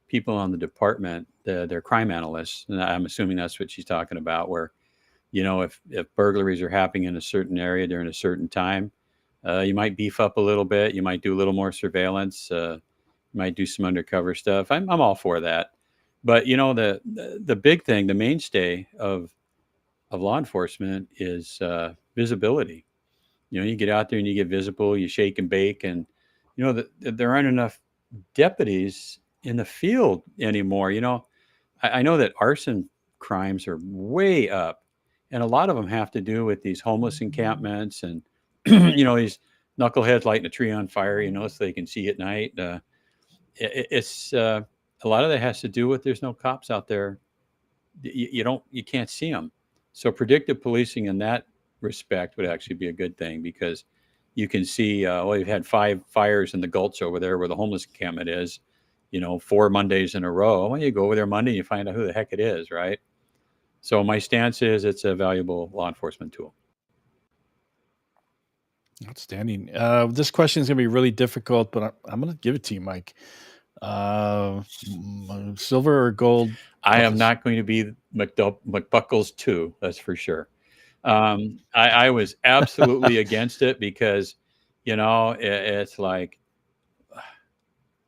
people on the department, they're crime analysts, and I'm assuming that's what she's talking about, where, if burglaries are happening in a certain area during a certain time, you might beef up a little bit. You might do a little more surveillance. You might do some undercover stuff. I'm all for that. But, the big thing, the mainstay of law enforcement is visibility. You get out there and you get visible, you shake and bake, and there aren't enough deputies in the field anymore. I know that arson crimes are way up, and a lot of them have to do with these homeless encampments and these knuckleheads lighting a tree on fire, so they can see at night. It's a lot of that has to do with there's no cops out there. You can't see them. So predictive policing in that respect would actually be a good thing, because you can see, you've had 5 fires in the Gulch over there where the homeless encampment is, 4 Mondays in a row. Well, you go over there Monday and you find out who the heck it is, right? So my stance is it's a valuable law enforcement tool. Outstanding. This question is going to be really difficult, but I'm going to give it to you, Mike. Silver or gold? I am not going to be McBuckles II, that's for sure. I was absolutely against it because, it's like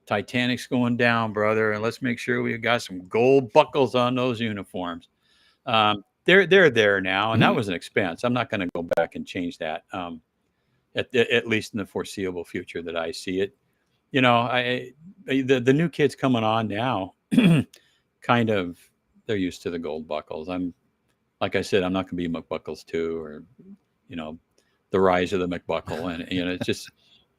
Titanic's going down, brother, and let's make sure we've got some gold buckles on those uniforms. They're there now, and that was an expense. I'm not going to go back and change that, at least in the foreseeable future that I see it. The new kids coming on now, kind of, they're used to the gold buckles. Like I said, I'm not going to be McBuckles II or, the rise of the McBuckle. And, it's just,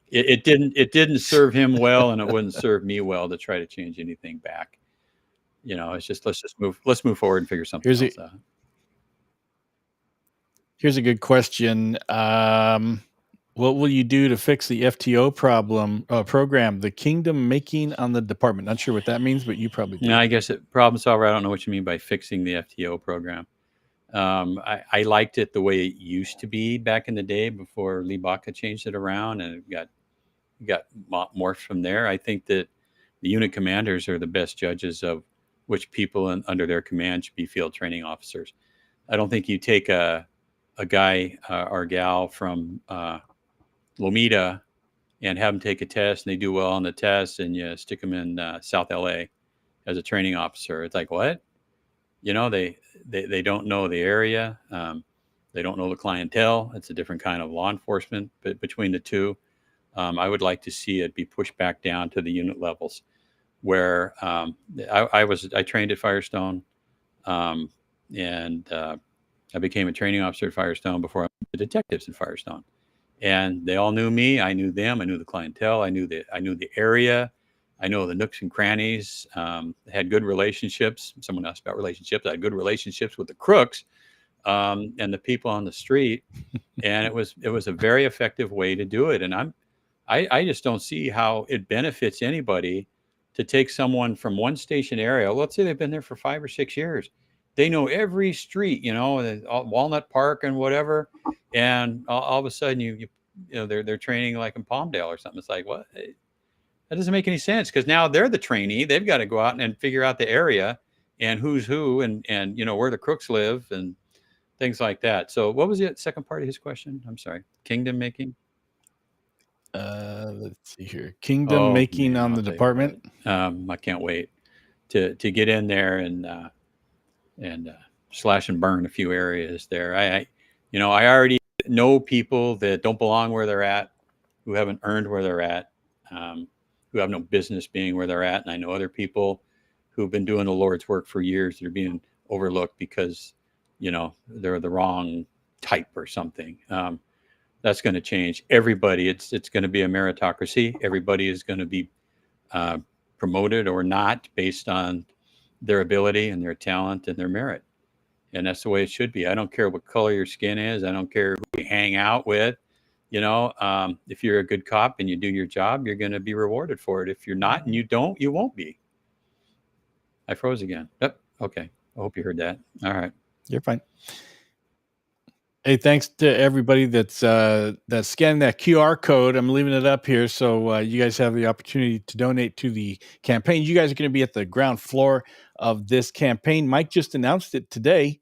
it didn't serve him well, and it wouldn't serve me well to try to change anything back. It's just, let's move forward and figure something else out. Here's a good question. What will you do to fix the FTO program, the kingdom making on the department? Not sure what that means, but you probably do. No, I guess problem solver. I don't know what you mean by fixing the FTO program. I liked it the way it used to be back in the day before Lee Baca changed it around, and it got morphed from there. I think that the unit commanders are the best judges of which people under their command should be field training officers. I don't think you take a guy or gal from Lomita and have them take a test and they do well on the test, and you stick them in South LA as a training officer. It's like, what? They don't know the area. They don't know the clientele. It's a different kind of law enforcement between the two. I would like to see it be pushed back down to the unit levels where I trained at Firestone, and I became a training officer at Firestone before I went to detectives at Firestone. And they all knew me. I knew them. I knew the clientele. I knew the area. I know the nooks and crannies, had good relationships. Someone asked about relationships. I had good relationships with the crooks and the people on the street. And it was a very effective way to do it. And I just don't see how it benefits anybody to take someone from one station area. Let's say they've been there for 5 or 6 years. They know every street, Walnut Park and whatever. And all of a sudden they're training like in Palmdale or something. It's like, what? That doesn't make any sense, because now they're the trainee. They've got to go out and figure out the area and who's who and where the crooks live and things like that. So what was the second part of his question? I'm sorry. Kingdom making? Let's see here. Kingdom making on the department. I can't wait to get in there and slash and burn a few areas there. I already know people that don't belong where they're at, who haven't earned where they're at, who have no business being where they're at. And I know other people who've been doing the Lord's work for years that are being overlooked because, they're the wrong type or something. That's going to change. Everybody, it's going to be a meritocracy. Everybody is going to be promoted or not based on their ability and their talent and their merit. And that's the way it should be. I don't care what color your skin is. I don't care who you hang out with. If you're a good cop and you do your job, you're going to be rewarded for it. If you're not and you don't, you won't be. I froze again. Yep. Okay. I hope you heard that. All right. You're fine. Hey, thanks to everybody that's scanned that QR code. I'm leaving it up here so you guys have the opportunity to donate to the campaign. You guys are going to be at the ground floor of this campaign. Mike just announced it today.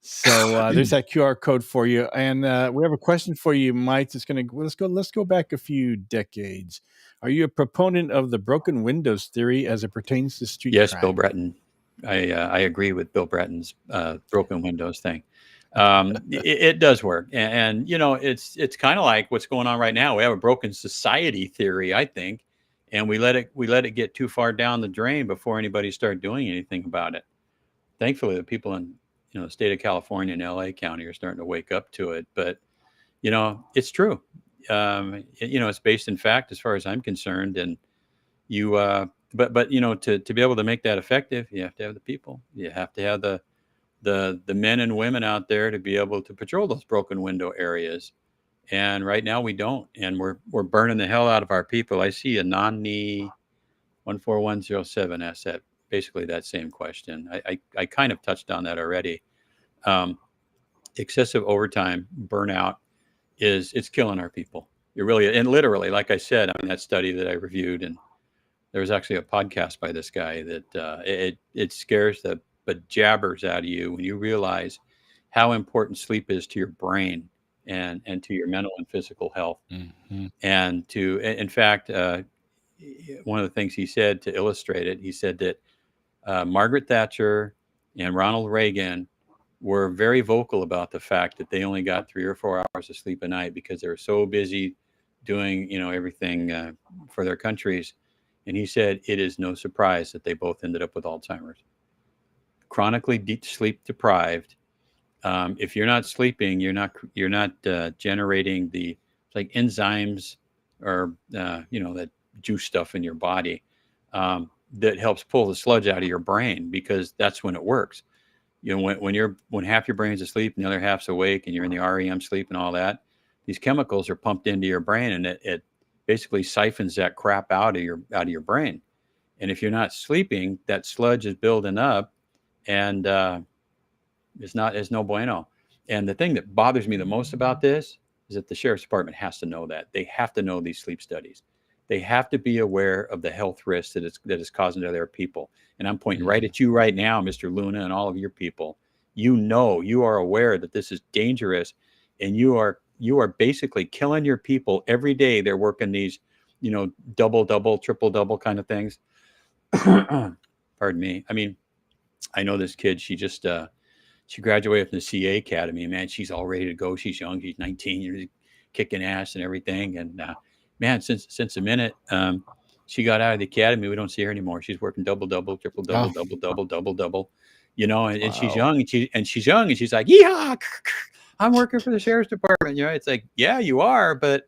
So there's that QR code for you. And we have a question for you, Mike. It's going to let's go back a few decades. Are you a proponent of the broken windows theory as it pertains to street crime? Yes, Bill Breton. I agree with Bill Breton's broken windows thing. It does work, and it's kind of like what's going on right now. We have a broken society theory, I think, and we let it get too far down the drain before anybody started doing anything about it. Thankfully, the people in the state of California and LA County are starting to wake up to it. But it's true. It's based in fact, as far as I'm concerned, and But to be able to make that effective, you have to have the people. You have to have the men and women out there to be able to patrol those broken window areas. And right now we don't, and we're burning the hell out of our people. I see a non-knee 14107 asset, basically that same question. I kind of touched on that already. Excessive overtime burnout it's killing our people. It really, and literally, like I said, that study that I reviewed, and there was actually a podcast by this guy that it scares the jabbers out of you when you realize how important sleep is to your brain and to your mental and physical health. Mm-hmm. And in fact, one of the things he said to illustrate it, he said that Margaret Thatcher and Ronald Reagan were very vocal about the fact that they only got 3 or 4 hours of sleep a night because they were so busy doing, everything for their countries. And he said, it is no surprise that they both ended up with Alzheimer's. Chronically sleep deprived. If you're not sleeping, you're not generating the enzymes or that juice stuff in your body that helps pull the sludge out of your brain, because that's when it works. When half your brain's asleep and the other half's awake, and you're in the REM sleep and all that, these chemicals are pumped into your brain, and it basically siphons that crap out of your brain. And if you're not sleeping, that sludge is building up, and it's no bueno. And the thing that bothers me the most about this is that the sheriff's department has to know that. They have to know these sleep studies. They have to be aware of the health risks that is causing to their people. And I'm pointing right at you right now, Mr. Luna, and all of your people. You are aware that this is dangerous, and you are basically killing your people every day. They're working these, double, triple kind of things. Pardon me. I know this kid. She just she graduated from the CA Academy. Man, she's all ready to go. She's young. She's 19 years, kicking ass and everything. And man, since the minute she got out of the academy, we don't see her anymore. She's working double, triple, double, double. And she's young, and she's young, and she's like, yeah, I'm working for the sheriff's department. It's like, yeah, you are, but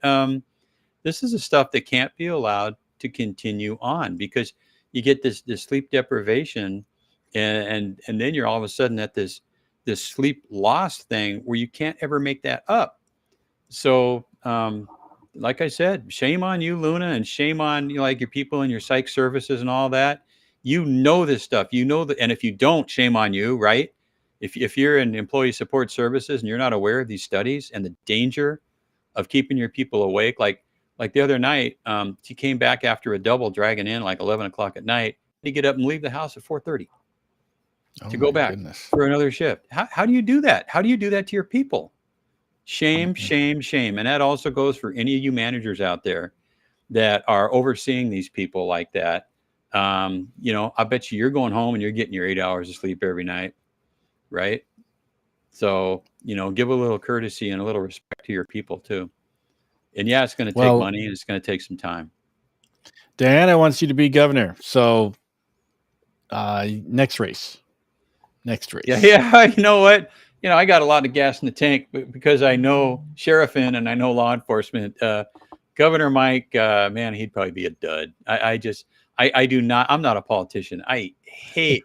this is the stuff that can't be allowed to continue on, because you get this sleep deprivation, and then you're all of a sudden at this sleep loss thing where you can't ever make that up. So like I said, shame on you, Luna, and shame on like your people in your psych services and all that. You know this stuff, that, and if you don't, shame on you, right? If you're in employee support services and you're not aware of these studies and the danger of keeping your people awake, like the other night, she came back after a double, dragging in like 11 o'clock at night. To get up and leave the house at 4:30 to go back for another shift. How do you do that? How do you do that to your people? Shame, shame, shame. And that also goes for any of you managers out there that are overseeing these people like that. I bet you're going home and you're getting your 8 hours of sleep every night, right? So, give a little courtesy and a little respect to your people too. And yeah, it's going to take money and it's going to take some time. Diana wants you to be governor. So next race. Yeah. You know what? I got a lot of gas in the tank because I know sheriffing and I know law enforcement. Governor Mike, man, he'd probably be a dud. I'm not a politician. I hate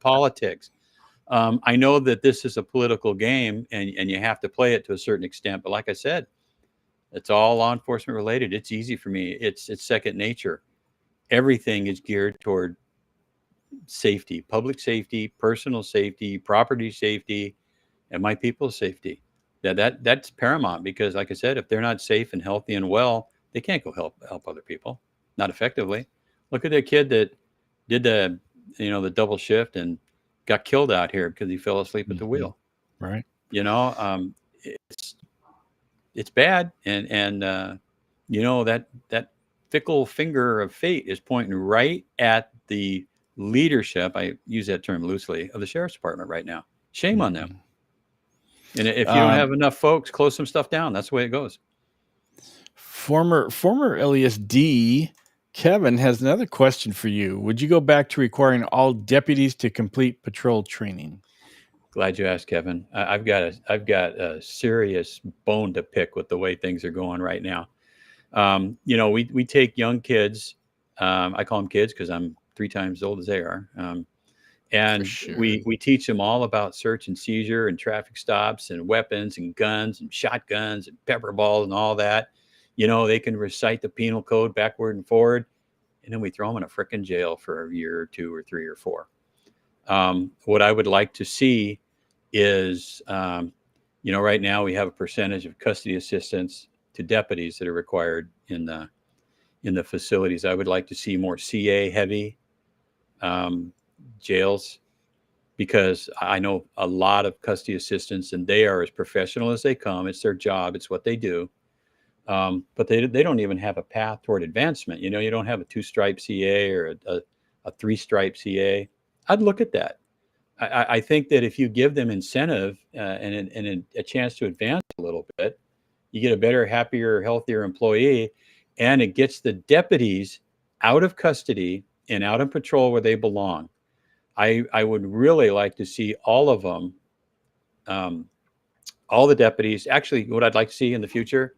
politics. I know that this is a political game and you have to play it to a certain extent. But like I said, it's all law enforcement related. It's easy for me. It's second nature. Everything is geared toward safety, public safety, personal safety, property safety, and my people's safety. That's paramount, because like I said, if they're not safe and healthy and well, they can't go help other people, not effectively. Look at that kid that did the double shift and got killed out here because he fell asleep at the wheel. Right. It's bad. And that fickle finger of fate is pointing right at the leadership, I use that term loosely, of the sheriff's department right now. Shame on them. And if you don't have enough folks, close some stuff down. That's the way it goes. Former LESD Kevin has another question for you. Would you go back to requiring all deputies to complete patrol training? Glad you asked, Kevin. I've got a serious bone to pick with the way things are going right now. We take young kids. I call them kids because I'm 3 times as old as they are. And sure. we teach them all about search and seizure and traffic stops and weapons and guns and shotguns and pepper balls and all that. They can recite the penal code backward and forward, and then we throw them in a frickin' jail for a year or 2 or 3 or 4. What I would like to see is, right now we have a percentage of custody assistants to deputies that are required in the facilities. I would like to see more CA heavy jails, because I know a lot of custody assistants and they are as professional as they come. It's their job. It's what they do. But they don't even have a path toward advancement. You don't have a 2-stripe CA or a 3-stripe CA. I'd look at that. I think that if you give them incentive and a chance to advance a little bit, you get a better, happier, healthier employee, and it gets the deputies out of custody and out on patrol where they belong. I would really like to see all of them, all the deputies. Actually, what I'd like to see in the future,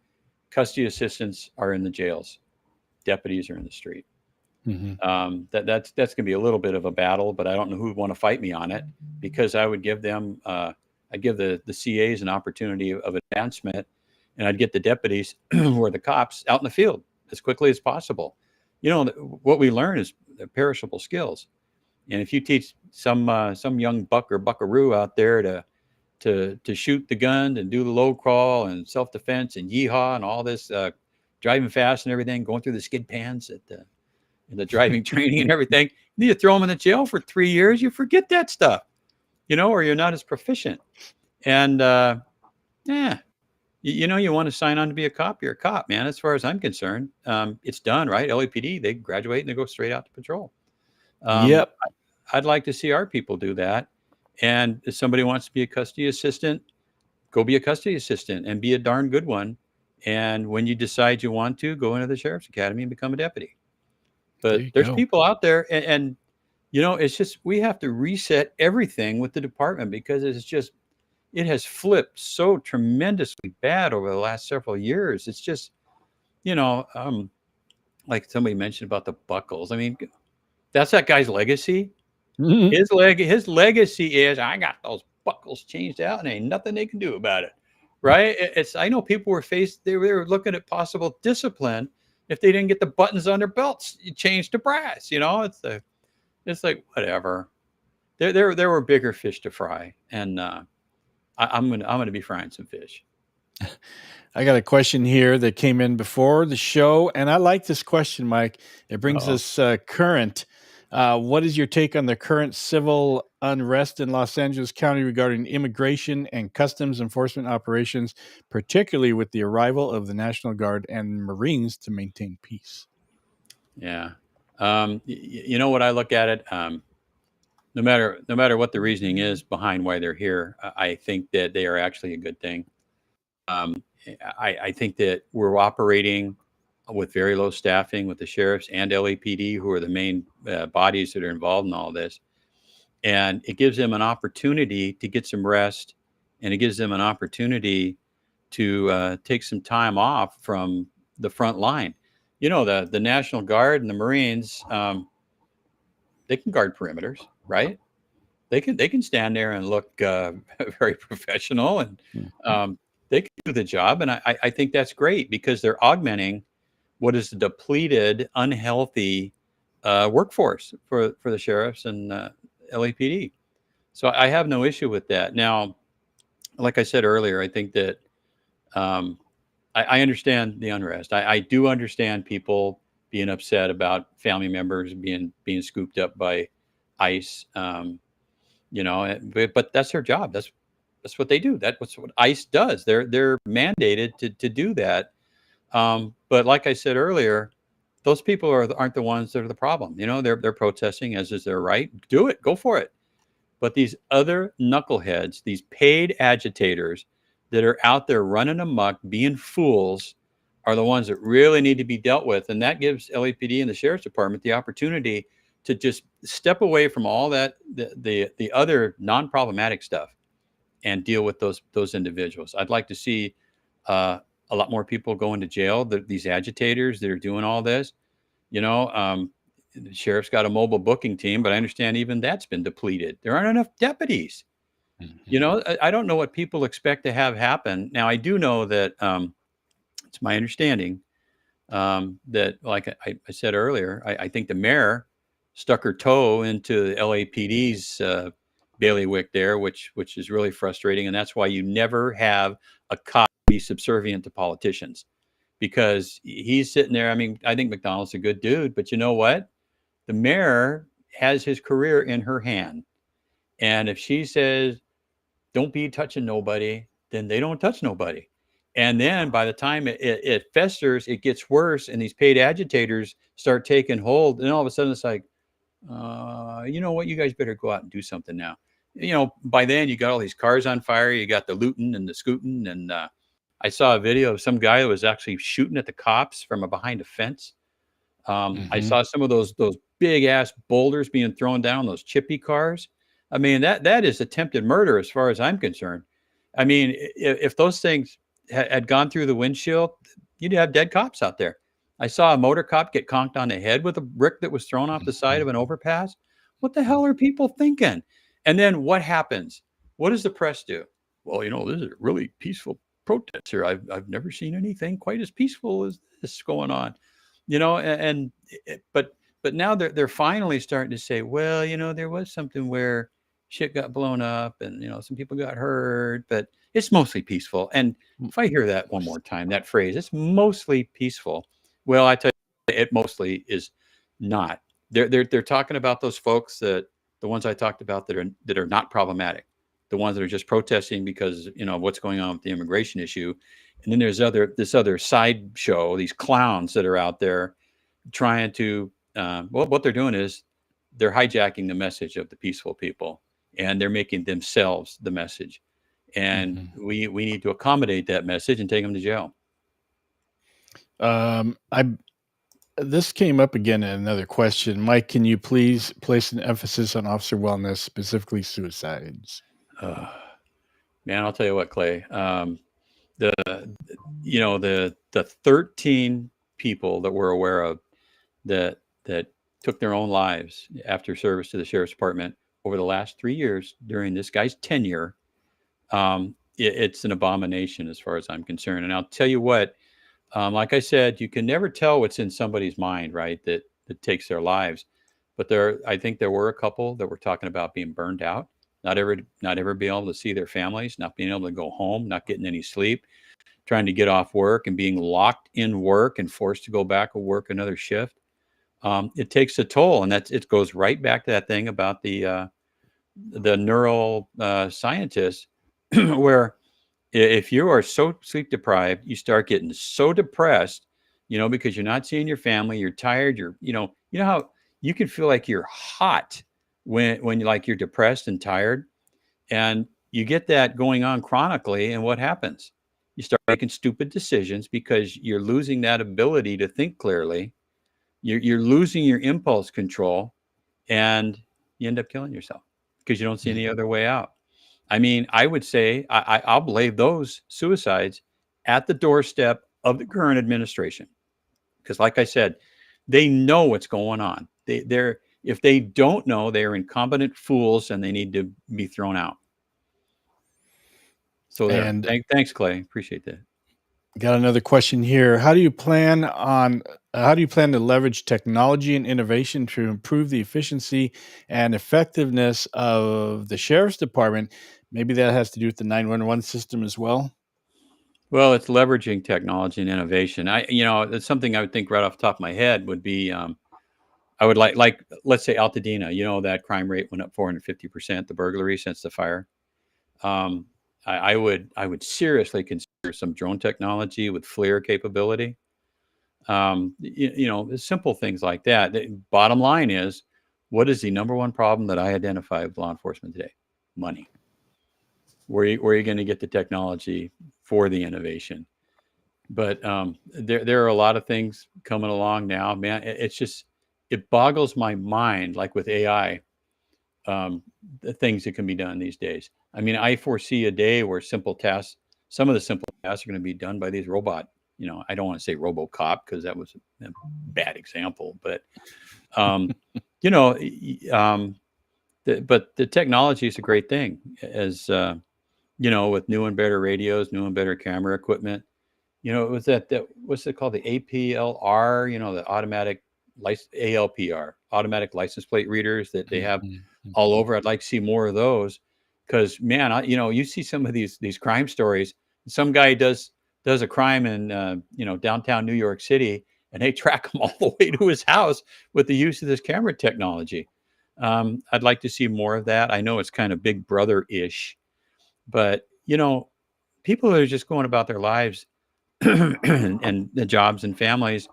custody assistants are in the jails, deputies are in the street. Mm-hmm. That's going to be a little bit of a battle, but I don't know who would want to fight me on it, because I would give them, I give the CAs an opportunity of advancement, and I'd get the deputies or the cops out in the field as quickly as possible. What we learn is perishable skills. And if you teach some young buck or buckaroo out there to shoot the gun and do the low crawl and self-defense and yeehaw and all this, driving fast and everything, going through the skid pans in the driving training and everything, you need to throw them in the jail for 3 years. You forget that stuff, or you're not as proficient. And you want to sign on to be a cop, you're a cop, man. As far as I'm concerned, it's done, right? LAPD, they graduate and they go straight out to patrol. Yep. I'd like to see our people do that. And if somebody wants to be a custody assistant, go be a custody assistant and be a darn good one. And when you decide you want to, go into the Sheriff's Academy and become a deputy. But there's people out there, and it's just, we have to reset everything with the department, because it has flipped so tremendously bad over the last several years. It's just, like somebody mentioned about the buckles. I mean, that's that guy's legacy. Mhm. His legacy is I got those buckles changed out and ain't nothing they can do about it. Right? It's I know people were they were looking at possible discipline if they didn't get the buttons on their belts changed to brass. It's like whatever. There were bigger fish to fry, and I'm gonna be frying some fish. I got a question here that came in before the show, and I like this question, Mike. It brings Uh-oh. us current. What is your take on the current civil unrest in Los Angeles County regarding immigration and customs enforcement operations, particularly with the arrival of the National Guard and Marines to maintain peace? Yeah. You know what I look at it. No matter what the reasoning is behind why they're here, I think that they are actually a good thing. Um, I think that we're operating with very low staffing with the sheriffs and LAPD, who are the main bodies that are involved in all this. And it gives them an opportunity to get some rest, and it gives them an opportunity to take some time off from the front line. The National Guard and the Marines, they can guard perimeters, right? They can stand there and look very professional, and they can do the job. And I think that's great because they're augmenting what is a depleted, unhealthy workforce for the sheriffs and LAPD. So I have no issue with that. Now, like I said earlier, I think that um, I understand the unrest. I do understand people being upset about family members being scooped up by ICE. But that's their job. That's what they do. That's what ICE does. They're mandated to do that. But like I said earlier, those people aren't the ones that are the problem. They're protesting, as is their right. Do it. Go for it. But these other knuckleheads, these paid agitators that are out there running amok, being fools, are the ones that really need to be dealt with. And that gives LAPD and the sheriff's department the opportunity to just step away from all that, the other non-problematic stuff, and deal with those individuals. I'd like to see a lot more people go into jail. These agitators that are doing all this, you know, the sheriff's got a mobile booking team, but I understand even that's been depleted. There aren't enough deputies. I don't know what people expect to have happen. Now, I do know that it's my understanding that, like I said earlier, I think the mayor stuck her toe into the LAPD's bailiwick there, which is really frustrating, and that's why you never have a cop be subservient to politicians, because he's sitting there. I mean, I think McDonald's a good dude, but you know what? The mayor has his career in her hand, and if she says don't be touching nobody, then they don't touch nobody. And then by the time it festers, it gets worse, and these paid agitators start taking hold. And all of a sudden, it's like, you know what? You guys better go out and do something now. By then, you got all these cars on fire. You got the looting and the scooting. And I saw a video of some guy that was actually shooting at the cops from behind a fence. I saw some of those big ass boulders being thrown down, those chippy cars. I mean, that is attempted murder as far as I'm concerned. I mean, if those things had gone through the windshield, you'd have dead cops out there. I saw a motor cop get conked on the head with a brick that was thrown off the side of an overpass. What the hell are people thinking? And then what happens? What does the press do? Well, this is a really peaceful protest here. I've never seen anything quite as peaceful as this going on. But now they're finally starting to say, well, there was something where shit got blown up and some people got hurt, but it's mostly peaceful. And if I hear that one more time, that phrase, it's mostly peaceful, well, I tell you, it mostly is not. They're talking about those folks, the ones I talked about that are not problematic, the ones that are just protesting because of what's going on with the immigration issue. And then there's this other side show, these clowns that are out there trying to what they're doing is they're hijacking the message of the peaceful people, and they're making themselves the message. And we need to accommodate that message and take them to jail. This came up again in another question. Mike, can you please place an emphasis on officer wellness, specifically suicides? Man, I'll tell you what, Clay. The 13 people that we're aware of that took their own lives after service to the sheriff's department over the last 3 years during this guy's tenure. It's an abomination as far as I'm concerned. And I'll tell you what, like I said, you can never tell what's in somebody's mind, right? That takes their lives. But I think there were a couple that were talking about being burned out, not ever being able to see their families, not being able to go home, not getting any sleep, trying to get off work and being locked in work and forced to go back and work another shift. It takes a toll, and it goes right back to that thing about the neural scientists, where if you are so sleep deprived, you start getting so depressed, because you're not seeing your family, you're tired, you know how you can feel like you're hot when you're depressed and tired, and you get that going on chronically, and what happens? You start making stupid decisions because you're losing that ability to think clearly. You're losing your impulse control, and you end up killing yourself because you don't see any other way out. I mean, I would say I'll blame those suicides at the doorstep of the current administration, because, like I said, they know what's going on. If they don't know, they are incompetent fools, and they need to be thrown out. So there. And Thanks, Clay. Appreciate that. got another question here. How do you plan to leverage technology and innovation to improve the efficiency and effectiveness of the sheriff's department? Maybe that has to do with the 911 system as well. Well, it's leveraging technology and innovation. It's something I would think right off the top of my head would be, I would like let's say Altadena, that crime rate went up 450%, the burglary since the fire. I would seriously consider some drone technology with FLIR capability. Simple things like that. The bottom line is, what is the number one problem that I identify with law enforcement today? Money. Where are you going to get the technology for the innovation? But there are a lot of things coming along now, man. It boggles my mind, like with AI, the things that can be done these days. I mean, I foresee a day where some of the simple tasks are going to be done by these robot. I don't want to say RoboCop because that was a bad example, but but the technology is a great thing, as with new and better radios, new and better camera equipment. It was what's it called, the APLR, the ALPR, automatic license plate readers that they have all over. I'd like to see more of those, because, man, you see some of these crime stories. Some guy does a crime in downtown New York City, and they track him all the way to his house with the use of this camera technology. I'd like to see more of that. I know it's kind of Big Brother-ish, but people that are just going about their lives and the jobs and families,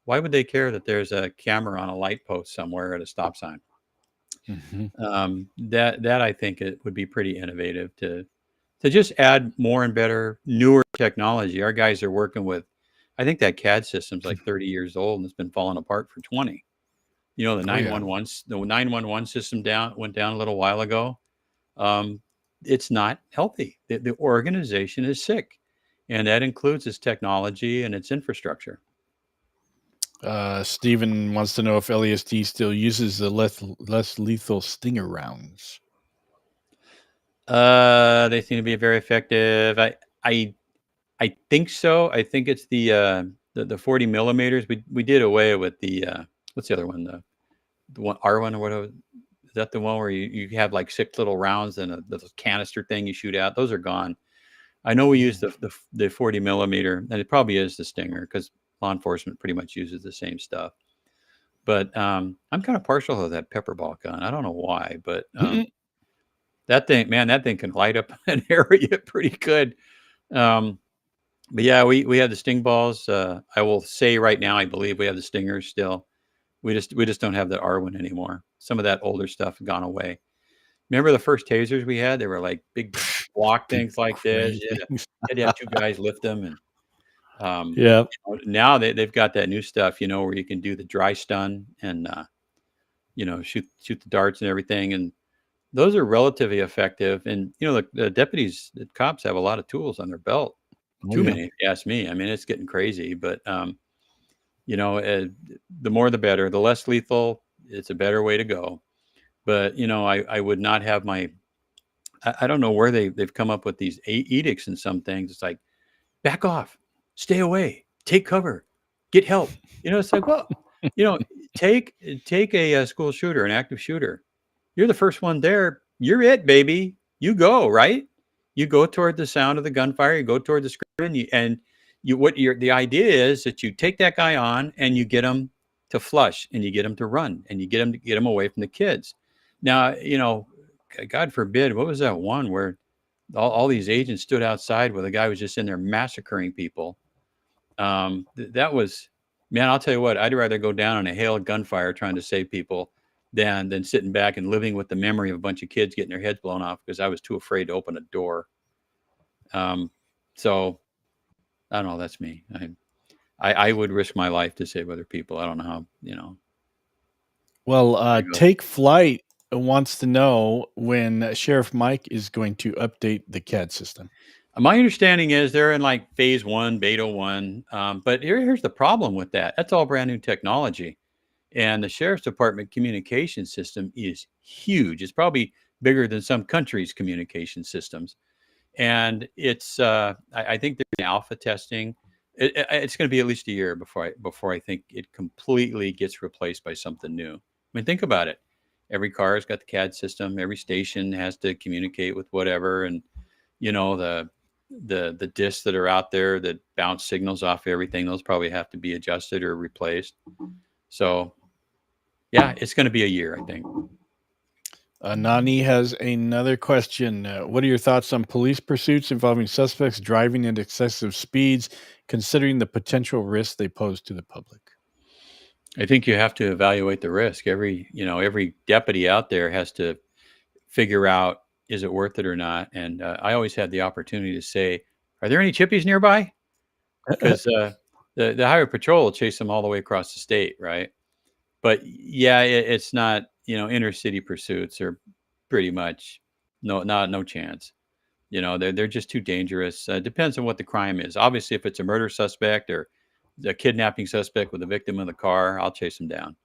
why would they care that there's a camera on a light post somewhere at a stop sign? That I think it would be pretty innovative to just add more and better, newer technology. Our guys are working with, I think that CAD system's like 30 years old and it's been falling apart for 20. The 911 system went down a little while ago. It's not healthy. The organization is sick, and that includes its technology and its infrastructure. Stephen wants to know if LASD still uses the less lethal Stinger rounds. They seem to be very effective. I think so. I think it's the 40 millimeters. We did away with the what's the other one? The one R1 or whatever. Is that the one where you have like 6 little rounds and the canister thing you shoot out? Those are gone. I know we use the 40 millimeter, and it probably is the Stinger because law enforcement pretty much uses the same stuff. But I'm kind of partial to that pepper ball gun. I don't know why, but that thing can light up an area pretty good. But yeah, we have the Sting balls. I will say right now, I believe we have the Stingers still. We just don't have the R1 anymore. Some of that older stuff gone away. Remember the first tasers we had? They were like big block things like this. You had to have 2 guys lift them, and now they've got that new stuff, where you can do the dry stun and shoot the darts and everything, and those are relatively effective. And the deputies, the cops have a lot of tools on their belt. Too many, if you ask me. I mean, it's getting crazy, but the more the better. The less lethal, it's a better way to go. But I would not have I don't know where they've come up with these edicts and some things. It's like, back off, stay away, take cover, get help. It's like, well, take a school shooter, an active shooter. You're the first one there. You're it, baby. You go, right? You go toward the sound of the gunfire. You go toward the screen, and the idea is that you take that guy on and you get him to flush, and you get him to run, and you get him away from the kids. Now, God forbid, what was that one where all these agents stood outside where the guy was just in there massacring people? That was, man, I'll tell you what, I'd rather go down in a hail of gunfire trying to save people than sitting back and living with the memory of a bunch of kids getting their heads blown off because I was too afraid to open a door. So I don't know. That's me. I would risk my life to save other people. I don't know how, Well, Take Flight wants to know when Sheriff Mike is going to update the CAD system. My understanding is they're in like phase 1, beta 1. But here's the problem with that. That's all brand new technology. And the Sheriff's Department communication system is huge. It's probably bigger than some countries' communication systems. And it's, I think they're in alpha testing. It's going to be at least a year before I think it completely gets replaced by something new. I mean, think about it. Every car has got the CAD system. Every station has to communicate with whatever. And, the discs that are out there that bounce signals off everything, those probably have to be adjusted or replaced. So, yeah, it's going to be a year, I think. Nani has another question. What are your thoughts on police pursuits involving suspects driving at excessive speeds, considering the potential risks they pose to the public? I think you have to evaluate the risk. Every deputy out there has to figure out, is it worth it or not? And I always had the opportunity to say, are there any chippies nearby? Because the highway patrol will chase them all the way across the state, right? But yeah, it's not, inner city pursuits are pretty much no chance. They're just too dangerous. Depends on what the crime is. Obviously, if it's a murder suspect or a kidnapping suspect with a victim in the car, I'll chase them down.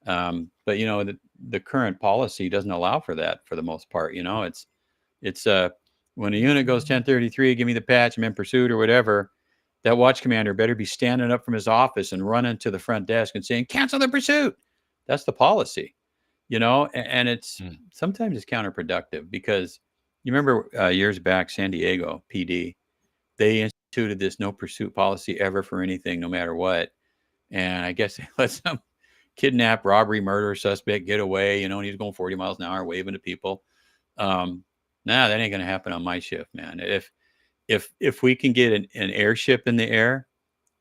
But the current policy doesn't allow for that for the most part. It's when a unit goes 1033, give me the patch, I'm in pursuit or whatever. That watch commander better be standing up from his office and running to the front desk and saying, cancel the pursuit. That's the policy, and it's sometimes it's counterproductive because you remember years back, San Diego PD, they instituted this no pursuit policy ever for anything, no matter what. And I guess they let some kidnap, robbery, murder suspect get away, and he's going 40 miles an hour waving to people. Nah, that ain't going to happen on my shift, man. If we can get an airship in the air,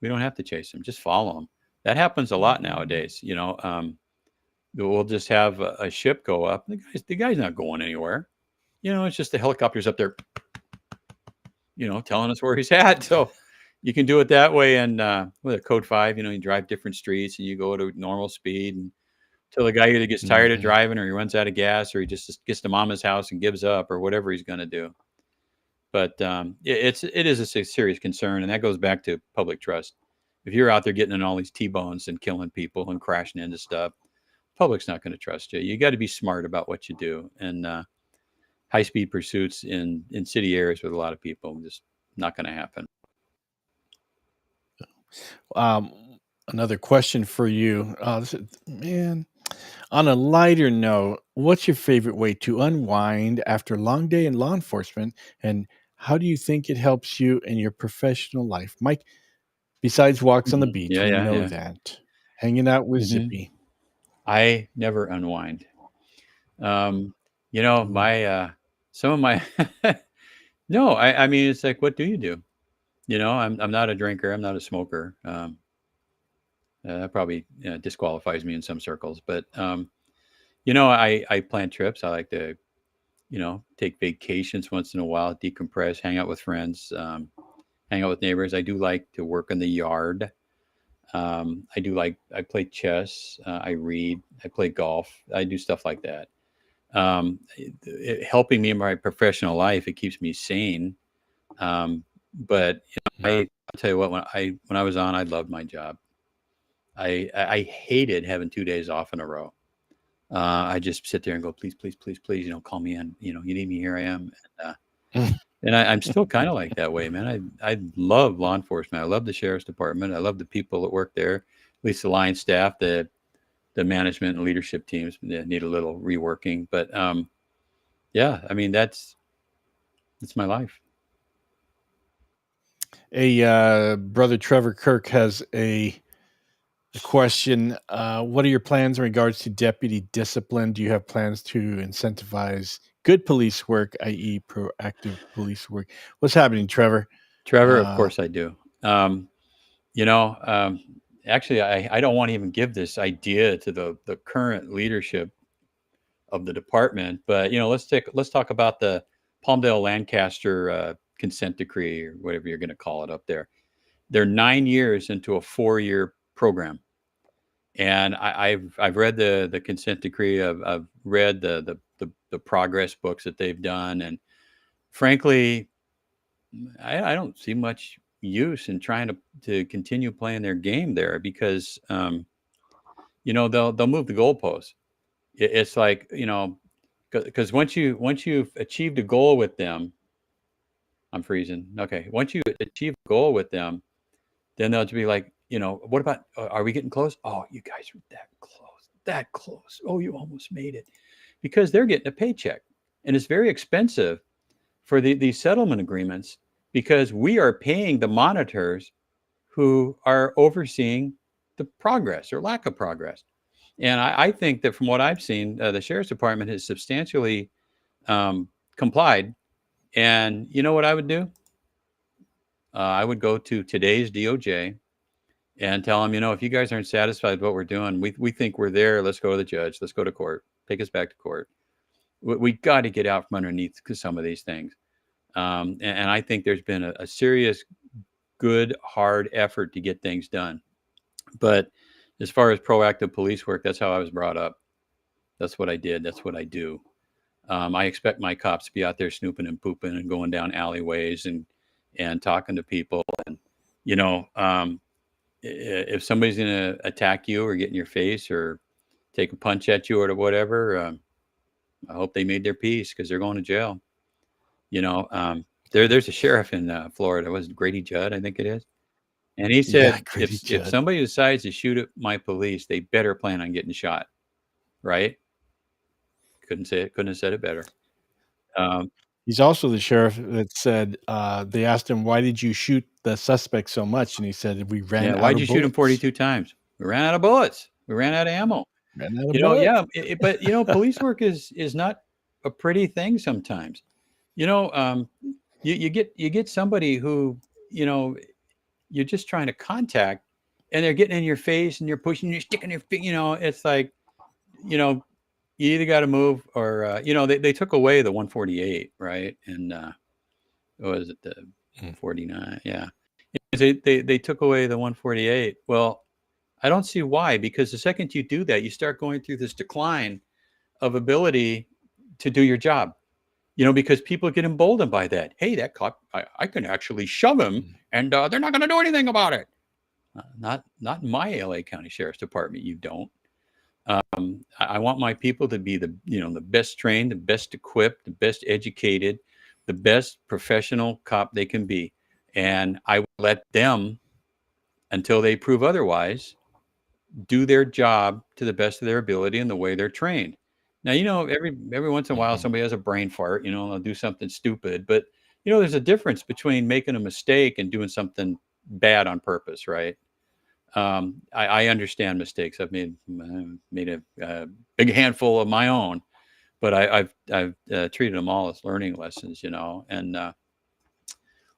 we don't have to chase them. Just follow them. That happens a lot nowadays. We'll just have a ship go up. The guy's not going anywhere. It's just the helicopter's up there, telling us where he's at. So you can do it that way. And with a code 5, you drive different streets and you go to normal speed until the guy either gets tired of driving or he runs out of gas or he just gets to mama's house and gives up or whatever he's going to do. But it is a serious concern, and that goes back to public trust. If you're out there getting in all these T-bones and killing people and crashing into stuff, public's not going to trust you. You got to be smart about what you do. And high-speed pursuits in city areas with a lot of people, just not going to happen. Another question for you. Man, on a lighter note, what's your favorite way to unwind after a long day in law enforcement, and how do you think it helps you in your professional life? Mike, besides walks on the beach, that. Hanging out with Zippy. I never unwind. Some of my no, I mean, it's like, what do you do? I'm not a drinker. I'm not a smoker. That probably disqualifies me in some circles, but I plan trips. I like to, take vacations once in a while, decompress, hang out with friends, hang out with neighbors. I do like to work in the yard. I play chess. I read, I play golf. I do stuff like that. Helping me in my professional life, it keeps me sane. But I'll tell you what, when I was on, I loved my job. I hated having 2 days off in a row. I just sit there and go, please, please, please, please, call me in. You need me, here I am. And I'm still kind of like that way, man. I love law enforcement. I love the sheriff's department. I love the people that work there, at least the line staff, the management and leadership teams need a little reworking. But yeah, I mean, that's my life. Brother Trevor Kirk has a question. What are your plans in regards to deputy discipline? Do you have plans to incentivize good police work, i.e. proactive police work? What's happening, Trevor? Trevor, of course I do. Actually, I don't want to even give this idea to the current leadership of the department, but let's talk about the Palmdale Lancaster consent decree, or whatever you're going to call it up there. They're 9 years into a 4-year program, and I've read the consent decree. I've read the progress books that they've done, and frankly, I don't see much use in trying to continue playing their game there, because they'll move the goalposts. It's like, because once you've achieved a goal with them, I'm freezing. Okay, once you achieve a goal with them, then they'll be like, what about, are we getting close? Oh, you guys are that close. Oh, you almost made it, because they're getting a paycheck, and it's very expensive for these settlement agreements, because we are paying the monitors who are overseeing the progress or lack of progress. And I think that from what I've seen, the sheriff's department has substantially complied. And you know what I would do? I would go to today's DOJ and tell them, if you guys aren't satisfied with what we're doing, we think we're there. Let's go to the judge. Let's go to court. Take us back to court. We got to get out from underneath some of these things. And I think there's been a serious, good, hard effort to get things done. But as far as proactive police work, that's how I was brought up. That's what I did. That's what I do. I expect my cops to be out there snooping and pooping and going down alleyways and talking to people. And, if somebody's going to attack you or get in your face or take a punch at you or whatever, I hope they made their peace, because they're going to jail. There's a sheriff in Florida. Was it Grady Judd? I think it is. And he said, if somebody decides to shoot at my police, they better plan on getting shot. Right? Couldn't have said it better. He's also the sheriff that said, they asked him, why did you shoot the suspect so much? And he said, we ran out of bullets. Why'd you shoot him 42 times? We ran out of bullets. We ran out of ammo. But police work is not a pretty thing sometimes. You get somebody who, you're just trying to contact, and they're getting in your face and you're pushing, you're sticking your feet, it's like, you either got to move or, they took away the 148, right? And what was it, the 49? Yeah. They took away the 148. Well, I don't see why, because the second you do that, you start going through this decline of ability to do your job. Because people get emboldened by that. Hey, that cop, I can actually shove him, and they're not going to do anything about it. Not in my LA County Sheriff's Department. You don't. I want my people to be the best trained, the best equipped, the best educated, the best professional cop they can be, and I will let them, until they prove otherwise, do their job to the best of their ability and the way they're trained. Now, every once in a while, somebody has a brain fart, they'll do something stupid, but there's a difference between making a mistake and doing something bad on purpose, right? I understand mistakes. I've made a big handful of my own, but I've treated them all as learning lessons, and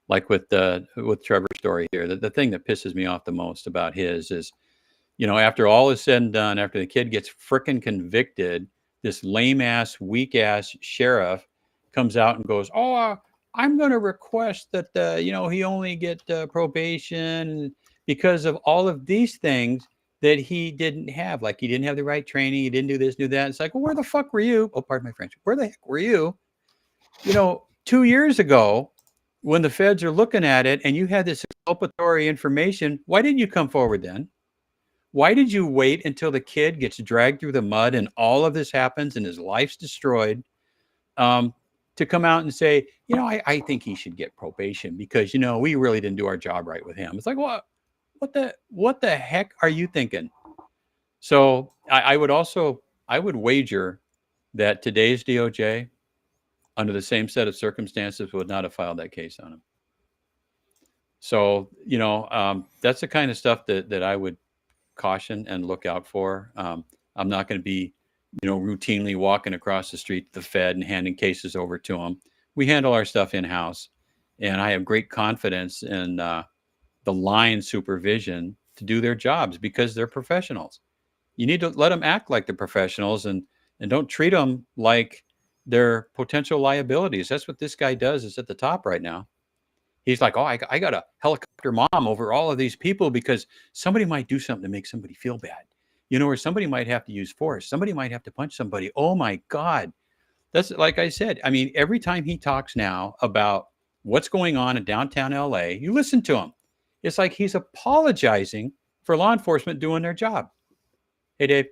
like with Trevor's story here, the thing that pisses me off the most about his is, after all is said and done, after the kid gets frickin' convicted, this lame ass, weak ass sheriff comes out and goes, "Oh, I'm going to request that he only get probation because of all of these things that he didn't have. Like, he didn't have the right training, he didn't do this, do that." It's like, well, where the fuck were you? Oh, pardon my French. Where the heck were you? 2 years ago, when the feds are looking at it and you had this exculpatory information, why didn't you come forward then? Why did you wait until the kid gets dragged through the mud and all of this happens and his life's destroyed, to come out and say, I think he should get probation because, we really didn't do our job right with him. It's like, what the heck are you thinking? So I would wager that today's DOJ, under the same set of circumstances, would not have filed that case on him. So, that's the kind of stuff that I would caution and look out for. I'm not going to be, routinely walking across the street to the Fed and handing cases over to them. We handle our stuff in-house, and I have great confidence in the line supervision to do their jobs because they're professionals. You need to let them act like they're professionals and don't treat them like they're potential liabilities. That's what this guy does is at the top right now. He's like, I got a helicopter mom over all of these people because somebody might do something to make somebody feel bad, or somebody might have to use force. Somebody might have to punch somebody. Oh my God. That's like I said, I mean, every time he talks now about what's going on in downtown LA, you listen to him. It's like he's apologizing for law enforcement doing their job. Hey, Dave,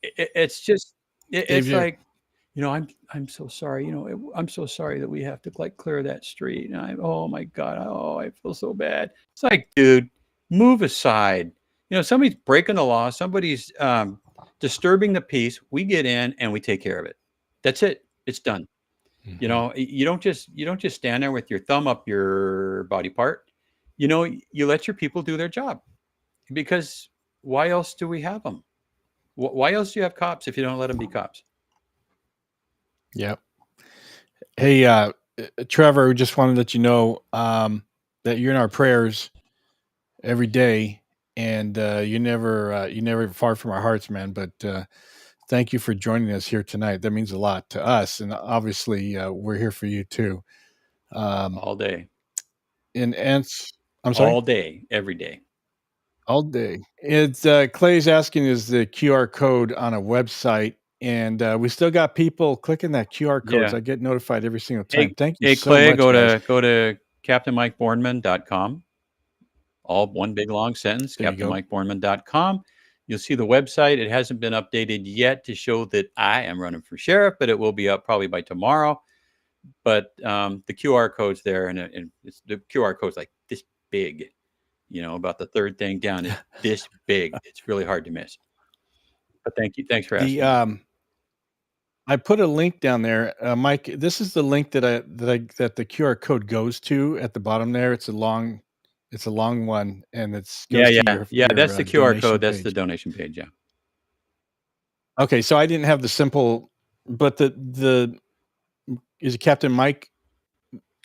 it's just, it's like, I'm so sorry. I'm so sorry that we have to clear that street. And oh my God. Oh, I feel so bad. It's like, dude, move aside. Somebody's breaking the law. Somebody's disturbing the peace. We get in and we take care of it. That's it. It's done. Mm-hmm. You don't just stand there with your thumb up your body part. You let your people do their job, because why else do we have them? Why else do you have cops if you don't let them be cops? Yep. Hey, Trevor, we just wanted to let you know that you're in our prayers every day, and you're never far from our hearts, man. But thank you for joining us here tonight. That means a lot to us, and obviously we're here for you too. All day. I'm sorry. All day, every day. All day. It's Clay's asking, is the QR code on a website? And we still got people clicking that QR code. So I get notified every single time. Thank you so Clay, much. Go to CaptainMikeBornman.com. All one big long sentence, CaptainMikeBornman.com. You'll see the website. It hasn't been updated yet to show that I am running for sheriff, but it will be up probably by tomorrow. But the QR code's there, and the QR code's like this big. About the third thing down is this big. It's really hard to miss. But thank you. Thanks for asking. I put a link down there, Mike. This is the link that the QR code goes to at the bottom there. It's a long one, and it's That's the QR code. That's the donation page. Yeah. Okay, so I didn't have the simple, but the is it Captain Mike?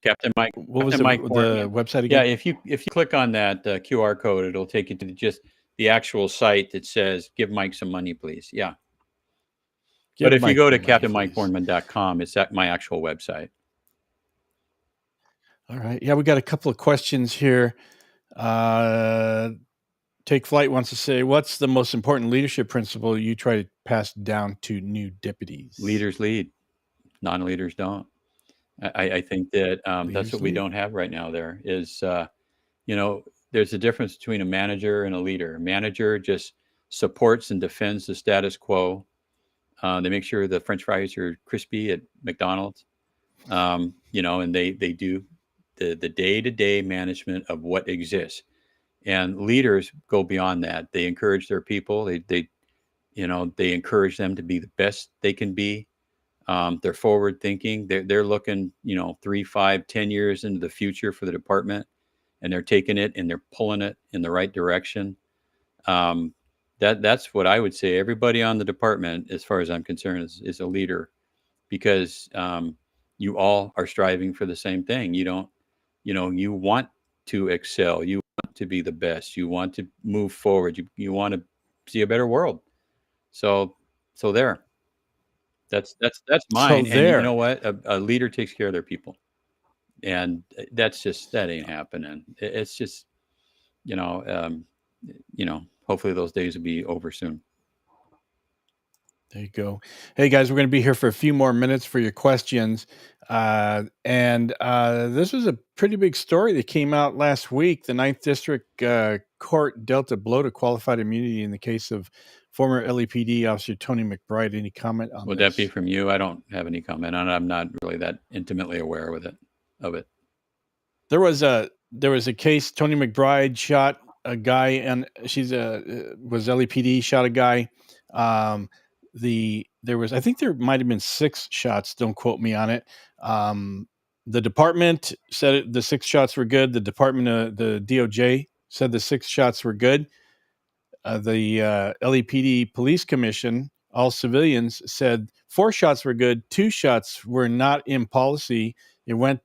Captain Mike. What was the website again? Yeah, if you click on that QR code, it'll take you to just the actual site that says "Give Mike some money, please." Yeah. But if you go to CaptainMikeBornman.com, it's at my actual website. All right. Yeah, we got a couple of questions here. Take Flight wants to say, what's the most important leadership principle you try to pass down to new deputies? Leaders lead. Non-leaders don't. I think that that's what we don't have right now. There is, there's a difference between a manager and a leader. A manager just supports and defends the status quo. They make sure the French fries are crispy at McDonald's, and they do the day-to-day management of what exists. And leaders go beyond that. They encourage their people. They encourage them to be the best they can be. They're forward thinking. They're looking, 3, 5, 10 years into the future for the department, and they're taking it and they're pulling it in the right direction. That's what I would say. Everybody on the department, as far as I'm concerned, is a leader, because you all are striving for the same thing. You want to excel. You want to be the best. You want to move forward. You want to see a better world. So there. That's mine. So there. And you know what? A leader takes care of their people, and that ain't happening. It's just, hopefully those days will be over soon. There you go. Hey guys, we're going to be here for a few more minutes for your questions. This was a pretty big story that came out last week. The Ninth District Court dealt a blow to qualified immunity in the case of former LAPD officer Tony McBride. Any comment on Would this? that be from you? I don't have any comment on it. I'm not really that intimately aware of it. There was a case. Tony McBride shot a guy, and was LAPD, shot a guy. I think there might have been 6 shots. Don't quote me on it. The department said the 6 shots were good. The department, the DOJ, said the 6 shots were good. The LAPD Police Commission, all civilians, said 4 shots were good. 2 shots were not in policy. It went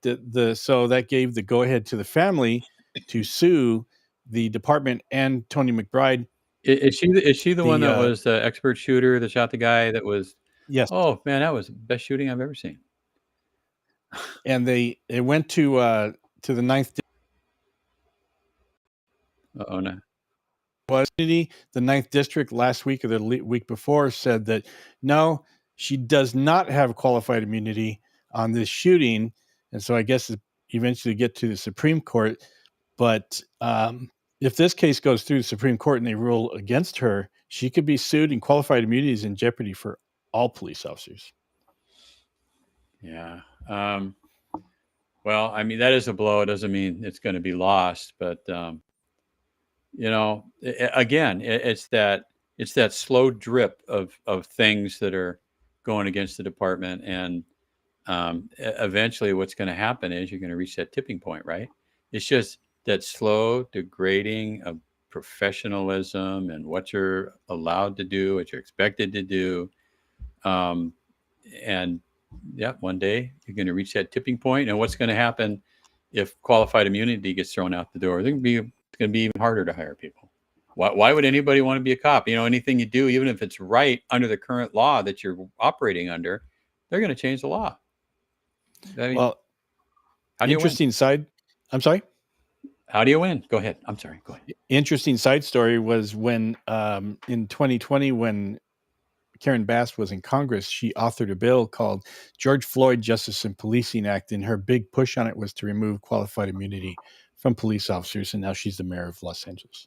so that gave the go ahead to the family to sue the department and Tony McBride. Is she the one that was the expert shooter that shot the guy that was? Yes. Oh man, that was the best shooting I've ever seen. And it went to the Ninth. Oh no. The Ninth District last week or the week before said that no, she does not have qualified immunity on this shooting, and so I guess it eventually get to the Supreme Court. But if this case goes through the Supreme Court and they rule against her, she could be sued, and qualified immunity is in jeopardy for all police officers. Yeah. Well, I mean, that is a blow. It doesn't mean it's going to be lost, but again, it's that slow drip of things that are going against the department, and eventually, what's going to happen is you're going to reach that tipping point, right? It's just that slow degrading of professionalism and what you're allowed to do, what you're expected to do, and yeah, one day you're going to reach that tipping point. And what's going to happen if qualified immunity gets thrown out the door? It's going to be even harder to hire people. Why would anybody want to be a cop? Anything you do, even if it's right under the current law that you're operating under, they're going to change the law. I mean, well, interesting side. I'm sorry. How do you win? Go ahead. I'm sorry. Go ahead. Interesting side story was when in 2020, when Karen Bass was in Congress, she authored a bill called George Floyd Justice and Policing Act, and her big push on it was to remove qualified immunity from police officers, and now she's the mayor of Los Angeles.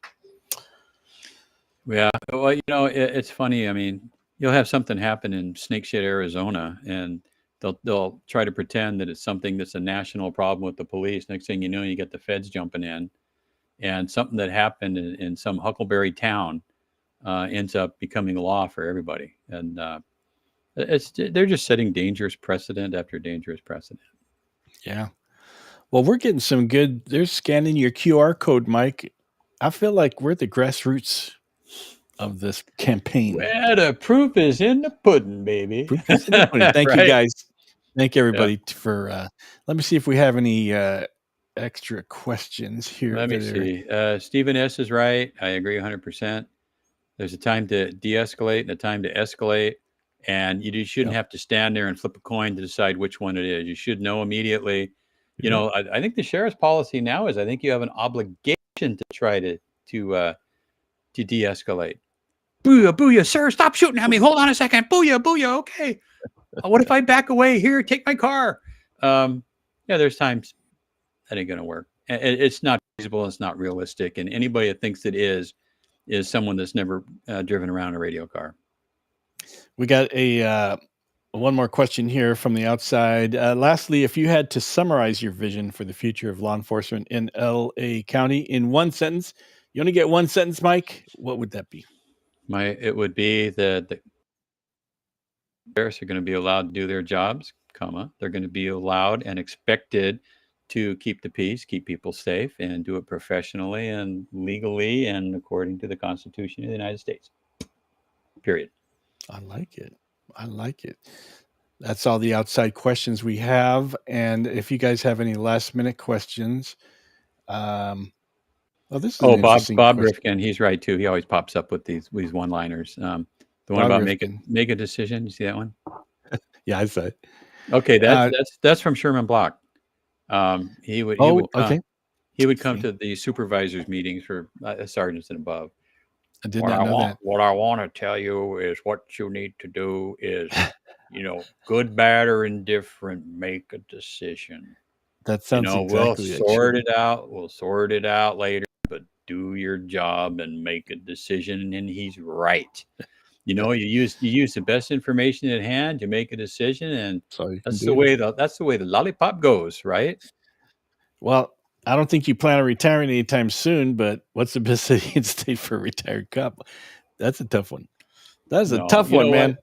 Yeah, well, it's funny. I mean, you'll have something happen in Snakeshit, Arizona, and they'll try to pretend that it's something that's a national problem with the police. Next thing you know, you get the feds jumping in, and something that happened in some Huckleberry town ends up becoming law for everybody. And they're just setting dangerous precedent after dangerous precedent. Yeah. Well, we're getting some good. They're scanning your QR code, Mike. I feel like we're the grassroots of this campaign. Well, the proof is in the pudding, baby. Thank Right? you, guys. Thank you, everybody, for. Let me see if we have any extra questions here. Let me see. Stephen S. is right. I agree 100%. There's a time to de-escalate and a time to escalate. And you shouldn't have to stand there and flip a coin to decide which one it is. You should know immediately. I think the sheriff's policy now is I think you have an obligation to try to de-escalate. Booyah, booyah, sir, stop shooting at me. Hold on a second. Booyah, booyah, okay. What if I back away? Here, take my car. There's times that ain't going to work. It's not feasible. It's not realistic. And anybody that thinks it is someone that's never driven around a radio car. We got one more question here from the outside. Lastly, if you had to summarize your vision for the future of law enforcement in LA County in one sentence, you only get one sentence, Mike. What would that be? It would be that the sheriffs are going to be allowed to do their jobs, they're going to be allowed and expected to keep the peace, keep people safe, and do it professionally and legally and according to the Constitution of the United States. Period. I like it. That's all the outside questions we have. And if you guys have any last minute questions, this is Bob Rifkin, he's right too. He always pops up with these one-liners. The one about make a decision. You see that one? Yeah, I saw it. Okay, that's from Sherman Block. He would come to the supervisors meetings for sergeants and above. I did not know that. What I want to tell you is what you need to do is good, bad, or indifferent, make a decision. That sounds We'll exactly like sort Sheriff. it out. We'll sort it out later, but do your job and make a decision. And he's right. You use the best information at hand to make a decision, and That's all you can that's do. the way the lollipop goes, right? Well, I don't think you plan on retiring anytime soon, but what's the best city and state for a retired cop? That's a tough one. That's a No, tough you know one, what? man.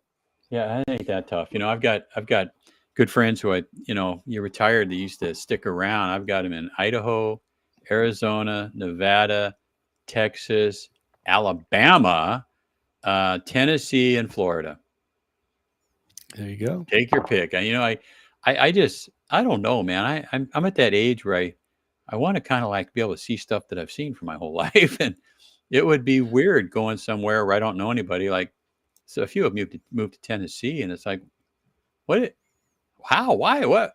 Yeah, it ain't that tough. I've got good friends who you're retired. They used to stick around. I've got them in Idaho, Arizona, Nevada, Texas, Alabama, Tennessee, and Florida. There you go. Take your pick. I don't know, man. I'm at that age where I want to kind of like be able to see stuff that I've seen for my whole life, and it would be weird going somewhere where I don't know anybody. Like, so a few have moved to Tennessee, and it's like, what? How? Why? What?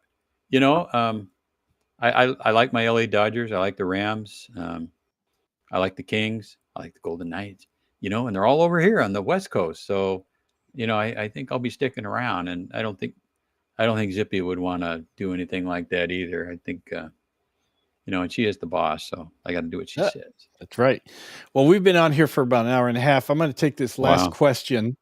I like my LA Dodgers. I like the Rams. I like the Kings. I like the Golden Knights. And they're all over here on the West Coast. So, I think I'll be sticking around, and I don't think Zippy would want to do anything like that either. I think, and she is the boss, so I got to do what she says. That's right. Well, we've been on here for about an hour and a half. I'm going to take this last question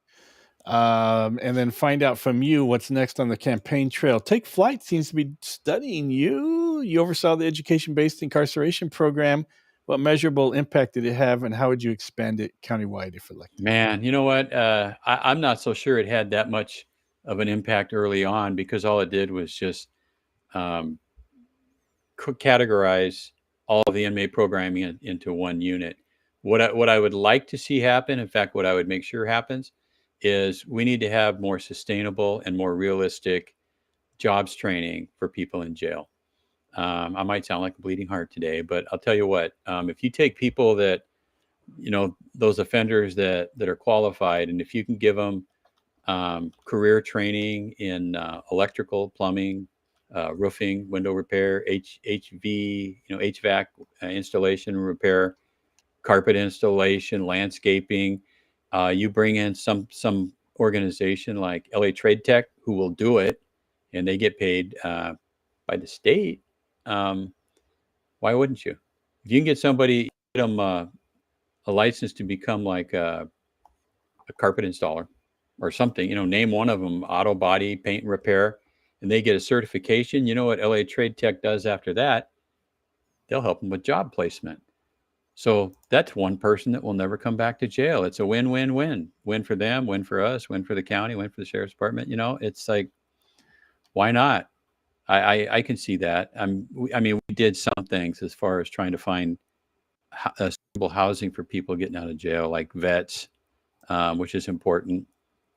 and then find out from you what's next on the campaign trail. Take Flight seems to be studying you. You oversaw the education-based incarceration program. What measurable impact did it have, and how would you expand it countywide if elected? Man, you know what? I'm not so sure it had that much of an impact early on, because all it did was just categorize all of the inmate programming into one unit. What I would like to see happen, in fact, what I would make sure happens, is we need to have more sustainable and more realistic jobs training for people in jail. I might sound like a bleeding heart today, but I'll tell you what, if you take people that, those offenders that are qualified, and if you can give them career training in electrical, plumbing, roofing, window repair, HVAC installation and repair, carpet installation, landscaping. You bring in some organization like LA Trade Tech who will do it, and they get paid by the state. Why wouldn't you? If you can get somebody, get them a license to become like a carpet installer or something, name one of them, auto body, paint and repair, and they get a certification. You know what LA Trade Tech does after that? They'll help them with job placement. So that's one person that will never come back to jail. It's a win-win-win. Win for them, win for us, win for the county, win for the sheriff's department. It's like, why not? I can see that. We did some things as far as trying to find suitable housing for people getting out of jail, like vets, which is important,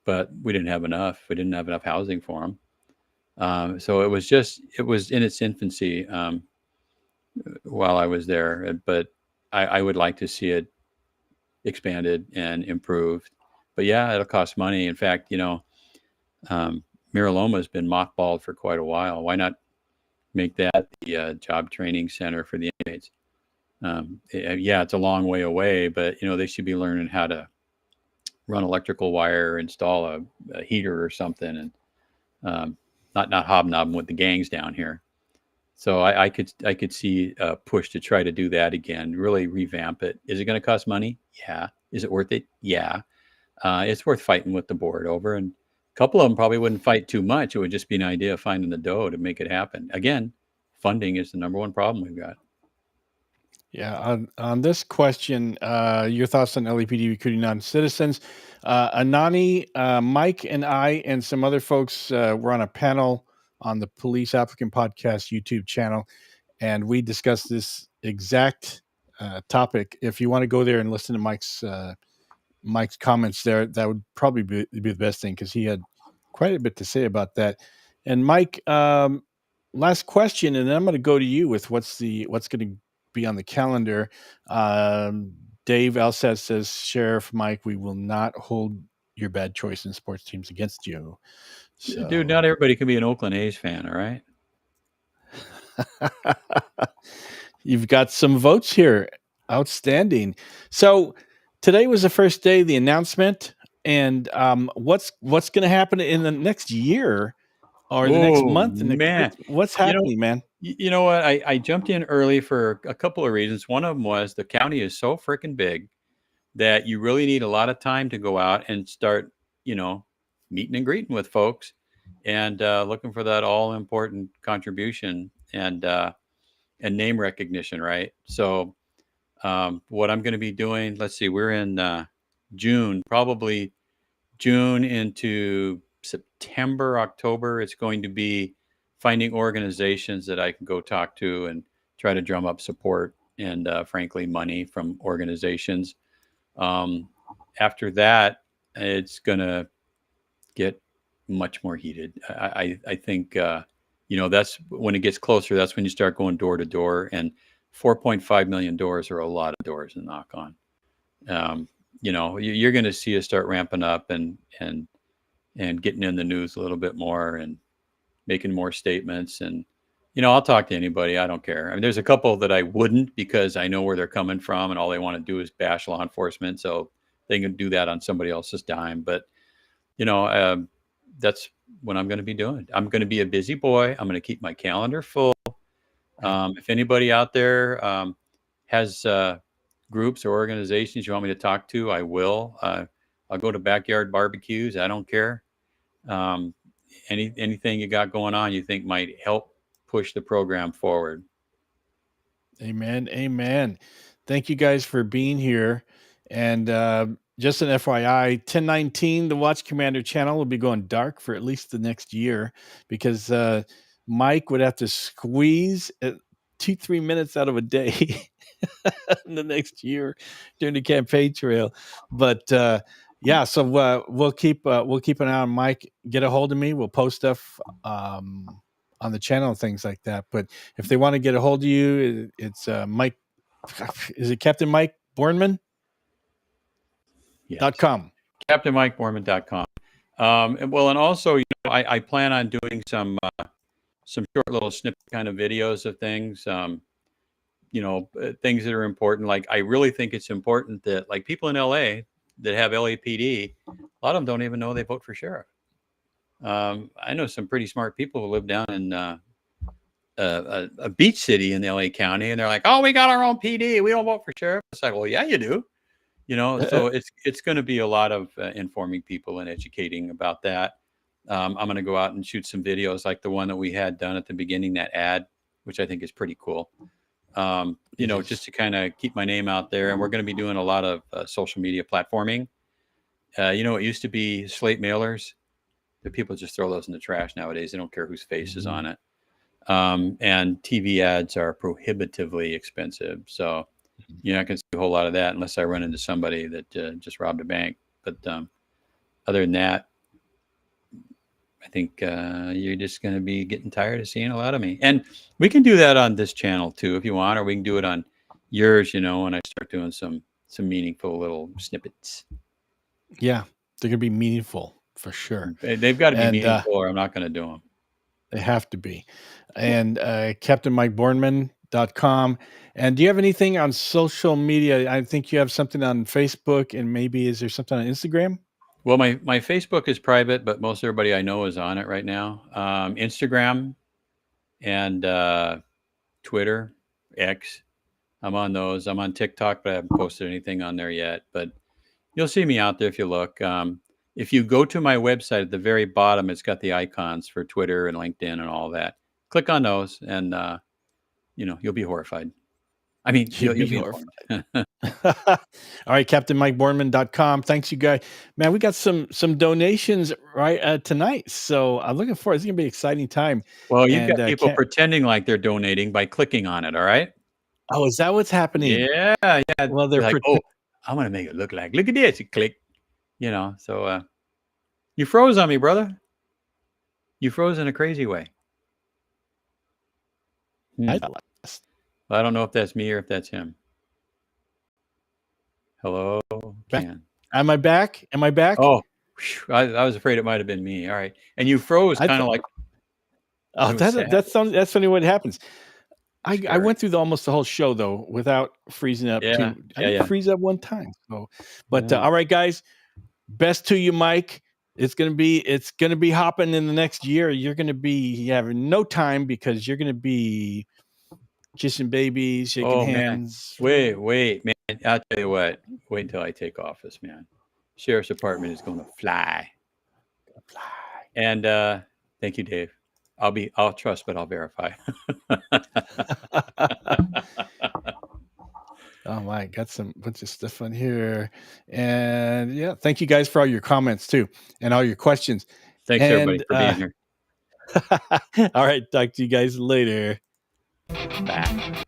but we didn't have enough. We didn't have enough housing for them. So it was in its infancy while I was there, but I would like to see it expanded and improved. But yeah, it'll cost money. In fact, Miraloma has been mothballed for quite a while. Why not make that the job training center for the inmates? It's a long way away, but they should be learning how to run electrical wire, install a heater or something, and not hobnobbing with the gangs down here. So I could see a push to try to do that again, really revamp it. Is it going to cost money? Yeah. Is it worth it? Yeah. It's worth fighting with the board over, and a couple of them probably wouldn't fight too much. It would just be an idea of finding the dough to make it happen. Again, funding is the number one problem we've got. Yeah, on this question, your thoughts on LAPD recruiting non-citizens. Anani, Mike, and I, and some other folks were on a panel on the Police Applicant Podcast YouTube channel, and we discussed this exact topic. If you want to go there and listen to Mike's comments there, that would probably be the best thing, because he had quite a bit to say about that. And Mike, last question, and then I'm going to go to you with what's going to be on the calendar. Dave Alsat says, Sheriff Mike, we will not hold your bad choice in sports teams against you. So, dude, not everybody can be an Oakland A's fan, all right? You've got some votes here. Outstanding. So today was the first day, the announcement And what's going to happen in the next year or the next month? Man, What's you know, happening, man? you know what? I jumped in early for a couple of reasons. One of them was the county is so freaking big that you really need a lot of time to go out and start, meeting and greeting with folks and looking for that all important contribution and name recognition, right? So, what I'm going to be doing, let's see, we're in June, probably June into September, October. It's going to be finding organizations that I can go talk to and try to drum up support and, frankly, money from organizations. After that, it's going to get much more heated. I think, that's when it gets closer, that's when you start going door to door. And 4.5 million doors are a lot of doors to knock on. You're going to see us start ramping up and getting in the news a little bit more and making more statements. And, I'll talk to anybody. I don't care. I mean, there's a couple that I wouldn't because I know where they're coming from and all they want to do is bash law enforcement. So they can do that on somebody else's dime. But, that's what I'm going to be doing. I'm going to be a busy boy. I'm going to keep my calendar full. If anybody out there has groups or organizations you want me to talk to, I will. I'll go to backyard barbecues. I don't care. Anything you got going on you think might help push the program forward. Amen. Amen. Thank you guys for being here. And just an FYI, 1019, the Watch Commander channel will be going dark for at least the next year because Mike would have to squeeze 2-3 minutes out of a day in the next year during the campaign trail. But yeah, so we'll keep an eye on Mike. Get a hold of me. We'll post stuff on the channel and things like that. But if they want to get a hold of you, it's Mike. Is it Captain Mike Bornman? Yes. .com. CaptainMikeBorman.com. And also, I plan on doing some short little snippet kind of videos of things, things that are important. Like, I really think it's important that, like, people in LA that have LAPD, a lot of them don't even know they vote for sheriff. I know some pretty smart people who live down in a beach city in the LA County, and they're like, "Oh, we got our own PD. We don't vote for sheriff." It's like, well, yeah, you do. So it's going to be a lot of informing people and educating about that. I'm going to go out and shoot some videos like the one that we had done at the beginning, that ad, which I think is pretty cool. Just to kind of keep my name out there. And we're going to be doing a lot of social media platforming. It used to be slate mailers. The people just throw those in the trash nowadays. They don't care whose face is on it. And TV ads are prohibitively expensive. So you're not going to see a whole lot of that unless I run into somebody that just robbed a bank. But other than that, I think you're just going to be getting tired of seeing a lot of me. And we can do that on this channel too, if you want, or we can do it on yours, when I start doing some meaningful little snippets. Yeah, they're going to be meaningful for sure. They've got to be meaningful or I'm not going to do them. They have to be. And CaptainMikeBornman.com. And do you have anything on social media? I think you have something on Facebook, and maybe is there something on Instagram? Well, my Facebook is private, but most everybody I know is on it right now. Instagram and Twitter, X. I'm on those. I'm on TikTok, but I haven't posted anything on there yet. But you'll see me out there if you look. If you go to my website at the very bottom, it's got the icons for Twitter and LinkedIn and all that. Click on those, and you'll be horrified. I mean, you'll be horrified. All right, CaptainMikeBornman.com. Thanks, you guys. Man, we got some donations right tonight, so I'm looking forward. It's gonna be an exciting time. Well, you've got people pretending like they're donating by clicking on it. All right. Oh, is that what's happening? Yeah. Well, they're like, I'm gonna make it look at this. You click. So you froze on me, brother. You froze in a crazy way. I don't know if that's me or if that's him. Hello, Ken. Am I back? Oh, I was afraid it might have been me. All right, and you froze kind of like. Oh, that's funny. What happens? I went through almost the whole show though without freezing up. I didn't freeze up one time. So, but all right, guys. best to you, Mike. It's gonna be hopping in the next year. You're gonna be having no time because you're gonna be kissing babies, shaking hands. Man. Wait, man. I'll tell you what. Wait until I take office, man. Sheriff's Department is going to fly. And thank you, Dave. I'll trust, but I'll verify. Oh my, got some bunch of stuff on here. And yeah, thank you guys for all your comments too and all your questions. Thanks everybody for being here. All right, talk to you guys later. Bye.